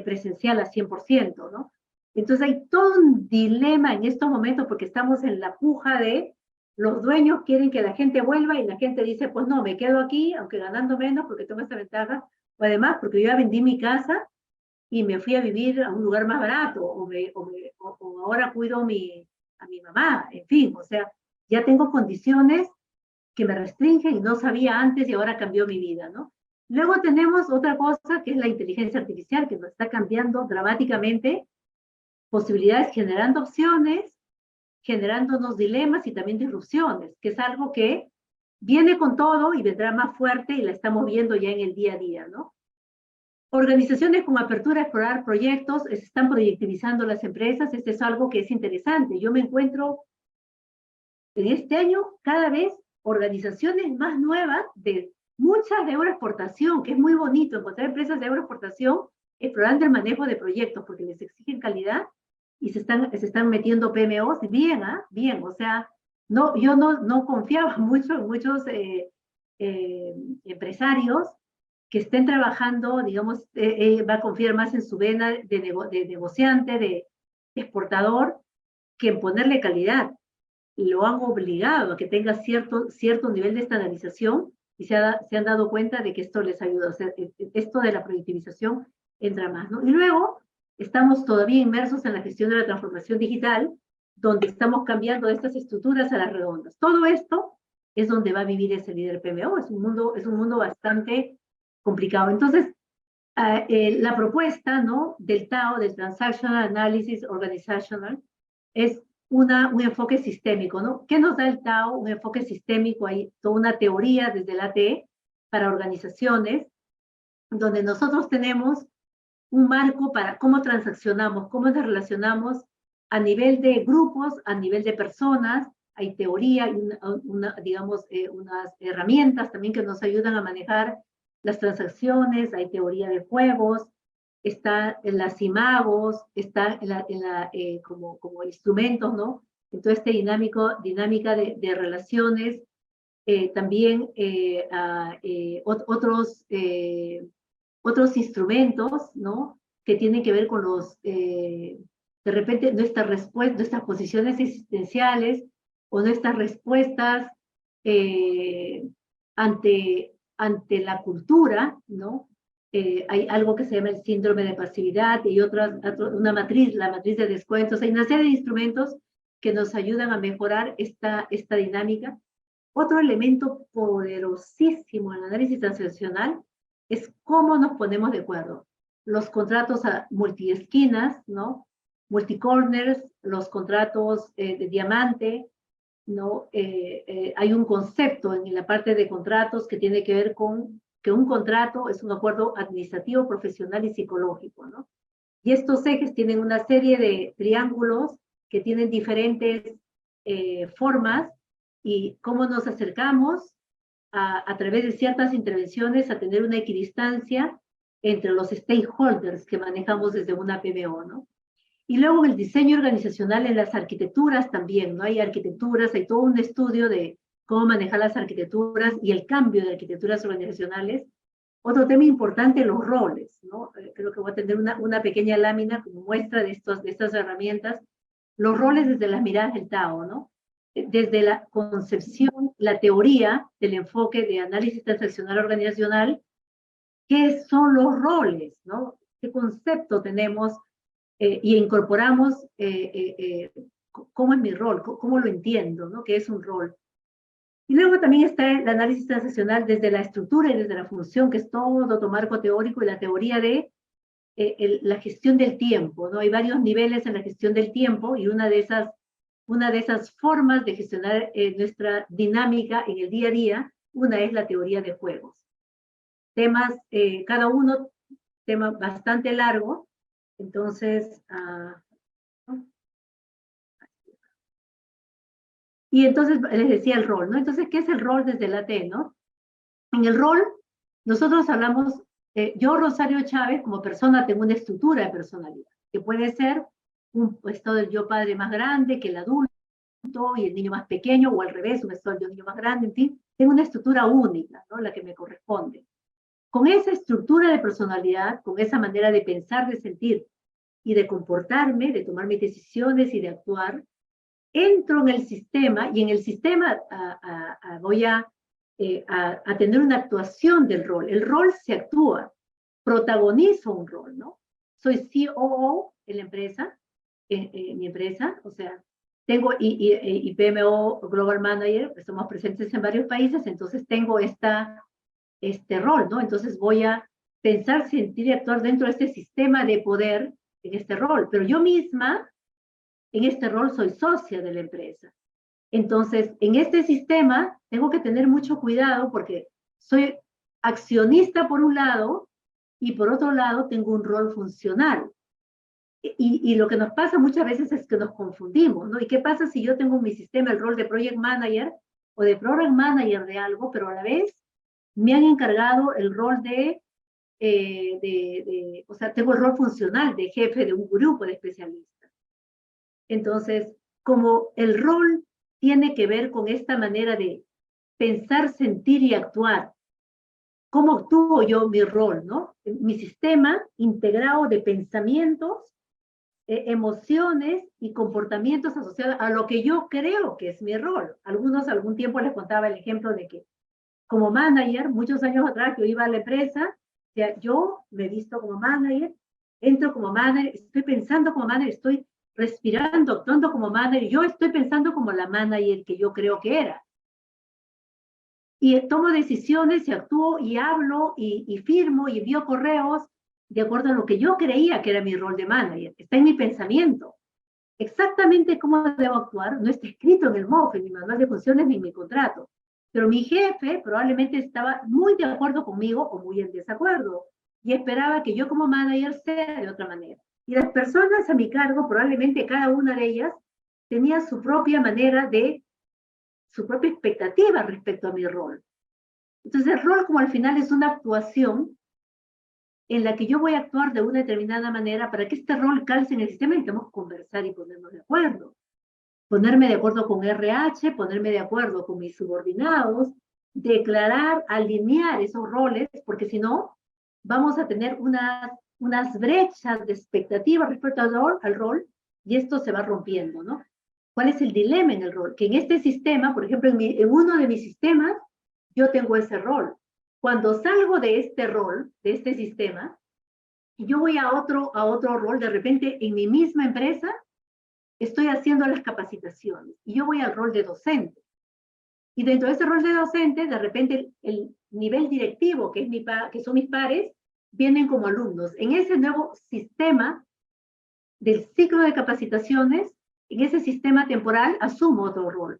presencial al 100%, ¿no? Entonces hay todo un dilema en estos momentos porque estamos en la puja de los dueños quieren que la gente vuelva y la gente dice, pues no, me quedo aquí, aunque ganando menos porque tengo esta ventaja, o además porque yo ya vendí mi casa y me fui a vivir a un lugar más barato, o ahora cuido a mi mamá, en fin, o sea, ya tengo condiciones que me restringen y no sabía antes y ahora cambió mi vida, ¿no? Luego tenemos otra cosa que es la inteligencia artificial, que nos está cambiando dramáticamente posibilidades, generando opciones, generándonos dilemas y también disrupciones, que es algo que viene con todo y vendrá más fuerte y la estamos viendo ya en el día a día, ¿no? Organizaciones con apertura a explorar proyectos, se están proyectivizando las empresas, este es algo que es interesante. Yo me encuentro en este año cada vez organizaciones más nuevas de muchas de agroexportación, que es muy bonito encontrar empresas de agroexportación explorando el manejo de proyectos porque les exigen calidad y se están metiendo PMOs bien, bien, o sea, yo no confiaba mucho en muchos empresarios que estén trabajando, digamos, va a confiar más en su vena de negociante, de exportador, que en ponerle calidad. Lo han obligado a que tenga cierto nivel de estandarización y se han dado cuenta de que esto les ayuda. O sea, esto de la productivización entra más, ¿no? Y luego estamos todavía inmersos en la gestión de la transformación digital, donde estamos cambiando estas estructuras a las redondas. Todo esto es donde va a vivir ese líder PMO. Es un mundo bastante complicado. Entonces, la propuesta, ¿no?, del TAO, del Transactional Analysis Organizational, es un enfoque sistémico, ¿no? ¿Qué nos da el TAO? Un enfoque sistémico, hay toda una teoría desde la ATE para organizaciones, donde nosotros tenemos un marco para cómo transaccionamos, cómo nos relacionamos a nivel de grupos, a nivel de personas. Hay teoría y digamos, unas herramientas también que nos ayudan a manejar las transacciones. Hay teoría de juegos, está en las imagos, está como instrumentos, ¿no? Entonces, esta dinámica de relaciones, también otros instrumentos, ¿no?, que tienen que ver con de repente, nuestras posiciones existenciales o nuestras respuestas ante la cultura, ¿no? Hay algo que se llama el síndrome de pasividad y la matriz de descuentos. Hay una serie de instrumentos que nos ayudan a mejorar esta dinámica. Otro elemento poderosísimo en el análisis transaccional es cómo nos ponemos de acuerdo. Los contratos a multiesquinas, ¿no? Multicorners, los contratos de diamante, ¿no? Hay un concepto en la parte de contratos que tiene que ver con que un contrato es un acuerdo administrativo, profesional y psicológico, ¿no? Y estos ejes tienen una serie de triángulos que tienen diferentes formas y cómo nos acercamos a través de ciertas intervenciones, a tener una equidistancia entre los stakeholders que manejamos desde una PMO, ¿no? Y luego el diseño organizacional en las arquitecturas también, ¿no? Hay arquitecturas, hay todo un estudio de cómo manejar las arquitecturas y el cambio de arquitecturas organizacionales. Otro tema importante, los roles, ¿no? Creo que voy a tener una pequeña lámina como muestra de estas herramientas. Los roles desde las miradas del Tao, ¿no? Desde la concepción, la teoría del enfoque de análisis transaccional organizacional, ¿qué son los roles, no? ¿Qué concepto tenemos y incorporamos? ¿Cómo es mi rol? ¿Cómo lo entiendo, no? ¿Qué es un rol? Y luego también está el análisis transaccional desde la estructura y desde la función, que es todo otro marco teórico y la teoría de la gestión del tiempo, ¿no? Hay varios niveles en la gestión del tiempo y una de esas formas de gestionar nuestra dinámica en el día a día, una es la teoría de juegos. Temas, cada uno, tema bastante largo, entonces, y entonces les decía el rol, ¿no? Entonces, ¿qué es el rol desde la T, no? En el rol, nosotros hablamos, yo, Rosario Chávez, como persona, tengo una estructura de personalidad, que puede ser un estado del yo padre más grande que el adulto y el niño más pequeño, o al revés, un estado del yo niño más grande, en fin, tengo una estructura única, ¿no? La que me corresponde. Con esa estructura de personalidad, con esa manera de pensar, de sentir y de comportarme, de tomar mis decisiones y de actuar, entro en el sistema y en el sistema voy a tener una actuación del rol. El rol se actúa, protagonizo un rol, ¿no? Soy COO en la empresa, en mi empresa, o sea, tengo y PMO Global Manager, estamos presentes en varios países, entonces tengo este rol, ¿no? Entonces voy a pensar, sentir y actuar dentro de este sistema de poder en este rol, pero yo misma en este rol soy socia de la empresa. Entonces, en este sistema tengo que tener mucho cuidado porque soy accionista por un lado y por otro lado tengo un rol funcional. Y lo que nos pasa muchas veces es que nos confundimos, ¿no? ¿Y qué pasa si yo tengo en mi sistema el rol de project manager o de program manager de algo, pero a la vez me han encargado el rol o sea, tengo el rol funcional de jefe de un grupo de especialistas? Entonces, como el rol tiene que ver con esta manera de pensar, sentir y actuar, ¿cómo actúo yo mi rol, no? Mi sistema integrado de pensamientos, emociones y comportamientos asociados a lo que yo creo que es mi rol. Algún tiempo les contaba el ejemplo de que como manager, muchos años atrás yo iba a la empresa, o sea, yo me visto como manager, entro como manager, estoy pensando como manager, estoy respirando, actuando como manager, yo estoy pensando como la manager que yo creo que era. Y tomo decisiones y actúo y hablo y firmo y envío correos de acuerdo a lo que yo creía que era mi rol de manager. Está en mi pensamiento. Exactamente cómo debo actuar no está escrito en el MOF, en mi manual de funciones ni en mi contrato. Pero mi jefe probablemente estaba muy de acuerdo conmigo o muy en desacuerdo y esperaba que yo como manager sea de otra manera. Y las personas a mi cargo, probablemente cada una de ellas tenía su propia manera su propia expectativa respecto a mi rol. Entonces el rol como al final es una actuación en la que yo voy a actuar de una determinada manera para que este rol calce en el sistema y necesitamos conversar y ponernos de acuerdo. Ponerme de acuerdo con RH, ponerme de acuerdo con mis subordinados, declarar, alinear esos roles, porque si no, vamos a tener unas brechas de expectativa respecto al rol y esto se va rompiendo, ¿no? ¿Cuál es el dilema en el rol? Que en este sistema, por ejemplo, en uno de mis sistemas, yo tengo ese rol. Cuando salgo de este rol, de este sistema, y yo voy a otro rol, de repente en mi misma empresa, estoy haciendo las capacitaciones y yo voy al rol de docente. Y dentro de ese rol de docente, de repente el nivel directivo, que son mis pares, vienen como alumnos. En ese nuevo sistema del ciclo de capacitaciones, en ese sistema temporal, asumo otro rol.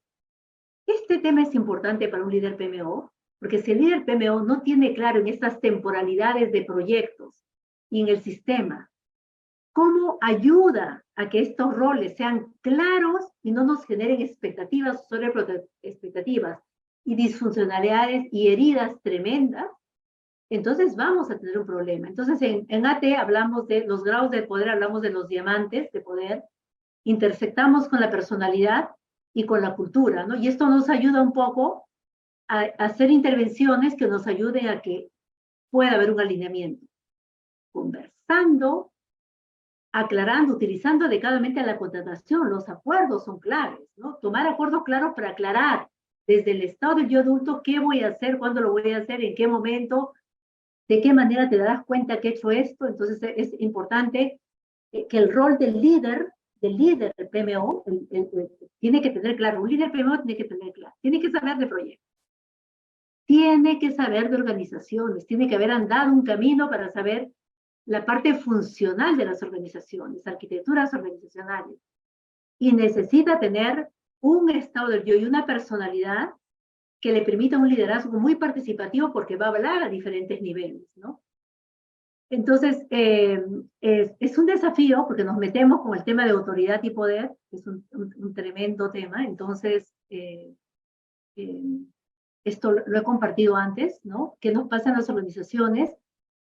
Este tema es importante para un líder PMO, porque si el líder PMO no tiene claro en estas temporalidades de proyectos y en el sistema, ¿cómo ayuda a que estos roles sean claros y no nos generen expectativas sobre expectativas y disfuncionalidades y heridas tremendas, entonces vamos a tener un problema. Entonces en AT hablamos de los grados de poder, hablamos de los diamantes de poder, intersectamos con la personalidad y con la cultura, ¿no? Y esto nos ayuda un poco a hacer intervenciones que nos ayuden a que pueda haber un alineamiento. Conversando, aclarando, utilizando adecuadamente la contratación, los acuerdos son claves, ¿no? Tomar acuerdos claros para aclarar desde el estado del yo adulto qué voy a hacer, cuándo lo voy a hacer, en qué momento, de qué manera te das cuenta que he hecho esto. Entonces es importante que el rol del líder PMO, tiene que tener claro, un líder PMO tiene que tener claro, tiene que saber de proyectos, tiene que saber de organizaciones, tiene que haber andado un camino para saber la parte funcional de las organizaciones, arquitecturas organizacionales, y necesita tener un estado del yo y una personalidad que le permita un liderazgo muy participativo porque va a hablar a diferentes niveles, ¿no? Entonces, es un desafío porque nos metemos con el tema de autoridad y poder, que es un tremendo tema. Entonces, esto lo he compartido antes, ¿no? ¿Qué nos pasa en las organizaciones?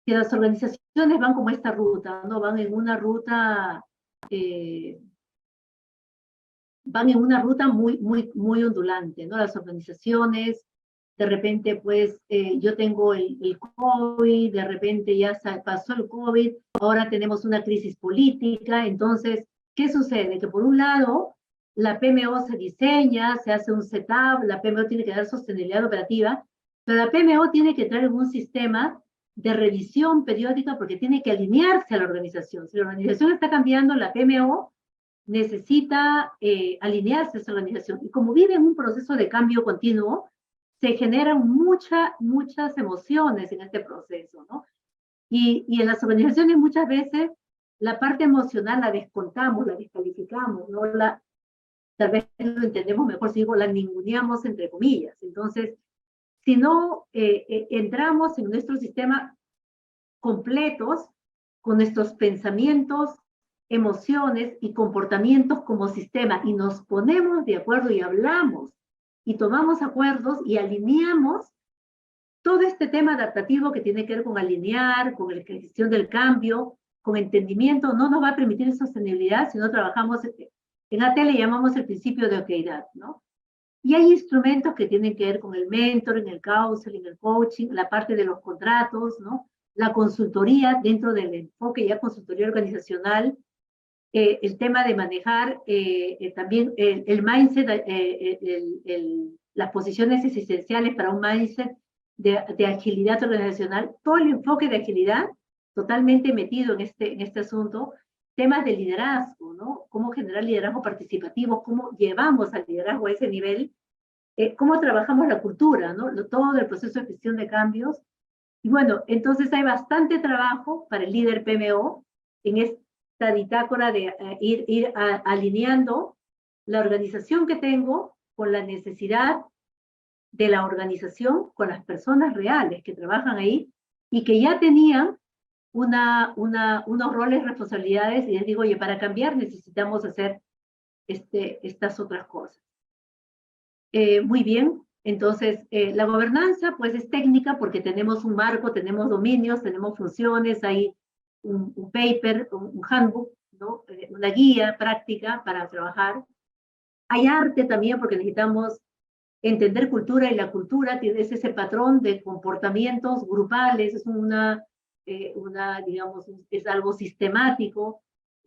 Que las organizaciones van como esta ruta, ¿no? Van en una ruta muy ondulante, ¿no? Las organizaciones, de repente, pues, yo tengo el COVID, de repente ya pasó el COVID, ahora tenemos una crisis política. Entonces, ¿qué sucede? Que por un lado, la PMO se diseña, se hace un setup, la PMO tiene que dar sostenibilidad operativa, pero la PMO tiene que traer un sistema de revisión periódica porque tiene que alinearse a la organización. Si la organización está cambiando, la PMO necesita alinearse a esa organización. Y como vive en un proceso de cambio continuo, se generan muchas emociones en este proceso, ¿no? Y en las organizaciones muchas veces la parte emocional la descontamos, la descalificamos, ¿no? Tal vez lo entendemos mejor si digo, la ninguneamos entre comillas. Entonces, si no entramos en nuestro sistema completos, con nuestros pensamientos, emociones y comportamientos como sistema, y nos ponemos de acuerdo y hablamos, y tomamos acuerdos y alineamos todo este tema adaptativo que tiene que ver con alinear, con la gestión del cambio, con entendimiento, no nos va a permitir sostenibilidad si no trabajamos, en AT le llamamos el principio de okeidad, ¿no? Y hay instrumentos que tienen que ver con el mentoring, el counseling, el coaching, la parte de los contratos, ¿no? La consultoría dentro del enfoque ya consultoría organizacional, el tema de manejar también el mindset, las posiciones esenciales para un mindset de agilidad organizacional, todo el enfoque de agilidad totalmente metido en este asunto, temas de liderazgo, ¿no? Cómo generar liderazgo participativo, cómo llevamos al liderazgo a ese nivel, cómo trabajamos la cultura, ¿no? Todo el proceso de gestión de cambios. Y bueno, entonces hay bastante trabajo para el líder PMO en esta bitácora de ir alineando la organización que tengo con la necesidad de la organización, con las personas reales que trabajan ahí y que ya tenían unos roles, responsabilidades, y les digo, oye, para cambiar necesitamos hacer estas otras cosas. Muy bien, entonces la gobernanza pues es técnica porque tenemos un marco, tenemos dominios, tenemos funciones, hay un paper, un handbook, ¿no? Una guía práctica para trabajar. Hay arte también porque necesitamos entender cultura, y la cultura es ese patrón de comportamientos grupales, es digamos, es algo sistemático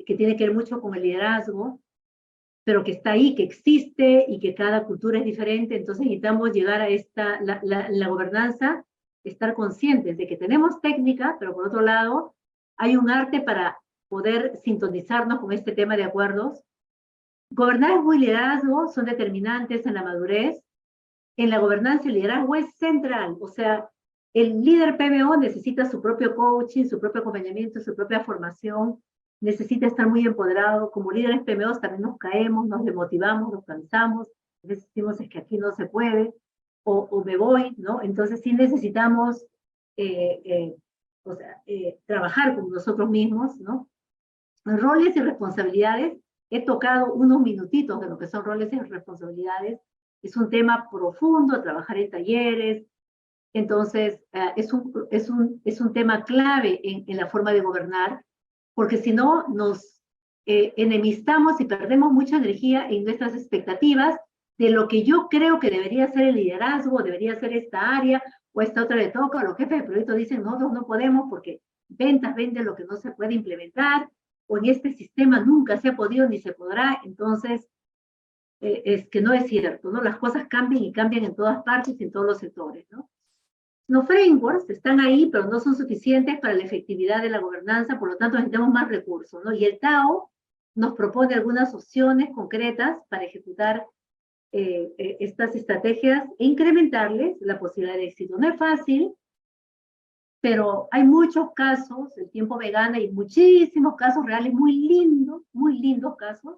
que tiene que ver mucho con el liderazgo, pero que está ahí, que existe y que cada cultura es diferente. Entonces necesitamos llegar a la gobernanza, estar conscientes de que tenemos técnica, pero por otro lado hay un arte para poder sintonizarnos con este tema de acuerdos. Gobernanza y liderazgo son determinantes en la madurez. En la gobernanza el liderazgo es central, o sea, el líder PMO necesita su propio coaching, su propio acompañamiento, su propia formación, necesita estar muy empoderado. Como líderes PMO también nos caemos, nos demotivamos, nos cansamos, a veces decimos es que aquí no se puede, o me voy, ¿no? Entonces sí necesitamos trabajar con nosotros mismos, ¿no? Roles y responsabilidades, he tocado unos minutitos de lo que son roles y responsabilidades. es un tema profundo, trabajar en talleres. Entonces, es un tema clave en la forma de gobernar, porque si no, nos enemistamos y perdemos mucha energía en nuestras expectativas de lo que yo creo que debería ser el liderazgo, debería ser esta área, o esta otra le toca, o los jefes de proyecto dicen, nosotros no podemos porque ventas vende lo que no se puede implementar, o en este sistema nunca se ha podido ni se podrá. Entonces, es que no es cierto, ¿no? Las cosas cambian y cambian en todas partes y en todos los sectores, ¿no? Los frameworks están ahí, pero no son suficientes para la efectividad de la gobernanza, por lo tanto necesitamos más recursos, ¿no? Y el TAO nos propone algunas opciones concretas para ejecutar estas estrategias e incrementarles la posibilidad de éxito. No es fácil, pero hay muchos casos, el tiempo me gana, y muchísimos casos reales muy lindos casos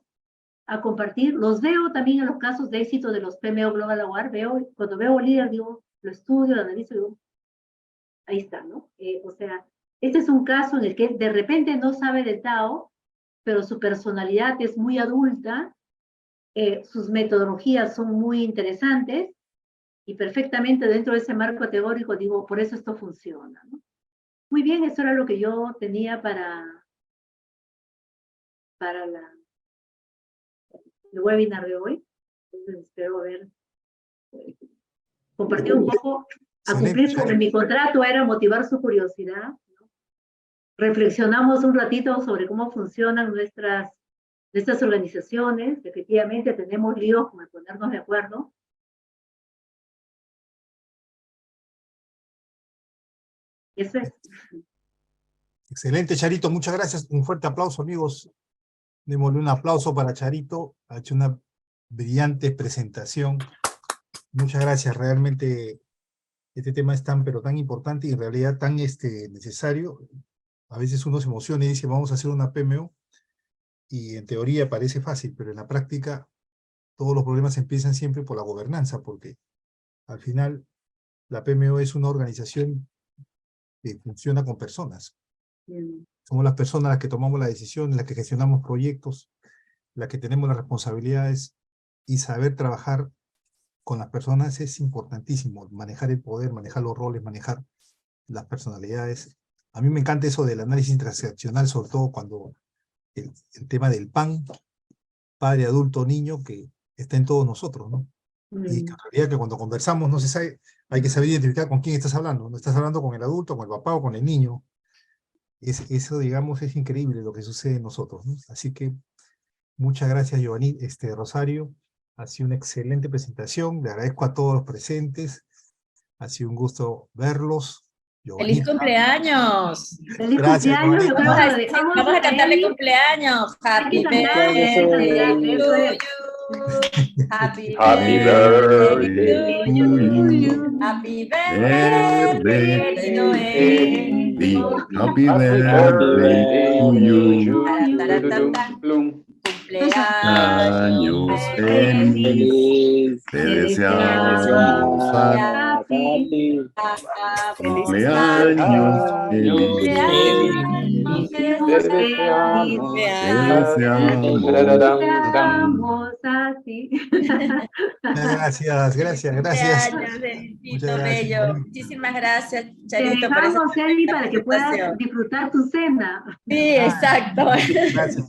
a compartir. Los veo también en los casos de éxito de los PMO Global Award. Cuando veo líder, digo, lo estudio, lo analizo, digo, ahí está, ¿no? O sea, este es un caso en el que de repente no sabe de TAO, pero su personalidad es muy adulta, sus metodologías son muy interesantes, y perfectamente dentro de ese marco teórico digo, por eso esto funciona, ¿no? Muy bien, eso era lo que yo tenía para el webinar de hoy. Entonces espero haber compartido un poco, a cumplir con mi contrato era motivar su curiosidad, ¿no? Reflexionamos un ratito sobre cómo funcionan nuestras organizaciones. Efectivamente tenemos líos con el ponernos de acuerdo. Eso es. Excelente, Charito, muchas gracias. Un fuerte aplauso, amigos. Démosle un aplauso para Charito. Ha hecho una brillante presentación. Muchas gracias. Realmente este tema es tan, pero tan importante y en realidad tan necesario. A veces uno se emociona y dice, vamos a hacer una PMO, y en teoría parece fácil, pero en la práctica todos los problemas empiezan siempre por la gobernanza, porque al final la PMO es una organización que funciona con personas. Somos las personas las que tomamos las decisiones, las que gestionamos proyectos, las que tenemos las responsabilidades, y saber trabajar con las personas es importantísimo. Manejar el poder, manejar los roles, manejar las personalidades. A mí me encanta eso del análisis transaccional, sobre todo cuando el tema del PAN, padre, adulto, niño, que está en todos nosotros, ¿no? Y que en realidad que cuando conversamos no se sabe, hay que saber identificar con quién estás hablando. No estás hablando con el adulto, con el papá o con el niño. Eso, digamos, es increíble lo que sucede en nosotros, ¿no? Así que muchas gracias, Giovanni, Rosario. Ha sido una excelente presentación. Le agradezco a todos los presentes. Ha sido un gusto verlos. ¡Feliz cumpleaños! ¡Feliz Gracias, cumpleaños! Vamos a cantarle cumpleaños. Happy birthday to you. Happy birthday to you. Happy birthday to you. Happy birthday to you. Cumpleaños feliz. Te deseamos a ti. Cumpleaños feliz. Te deseamos a ti. Gracias. Muchas bello. Muchísimas gracias, Charito. Te dejamos, Eddie, para que puedas disfrutar tu cena. Sí, exacto.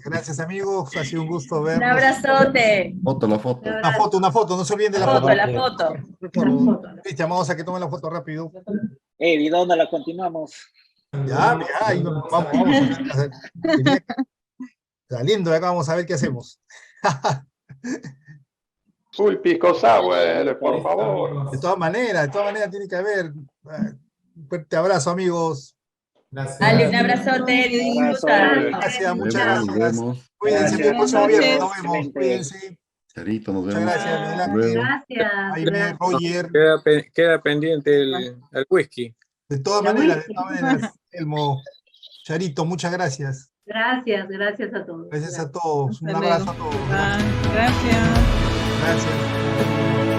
Gracias, amigos. Ha sido un gusto verlos. Un abrazote. Una foto. No se olviden de la foto. La foto. Cristian, vamos a que tomen la foto rápido. ¿Y dónde la continuamos? Ya, vamos. Saliendo de acá, vamos a ver qué hacemos. Full pisco sour, por favor. De todas maneras tiene que haber. Un fuerte abrazo, amigos. Gracias. Dale, un abrazote. Gracias, muchas gracias. Cuídense, el próximo viernes nos vemos. Cuídense. Charito, nos vemos. Muchas gracias. Jaime, Roger. Queda pendiente el whisky. De todas maneras, Elmo, Charito, muchas gracias. Gracias a todos. Gracias a todos. Un abrazo a todos. Gracias. Gracias.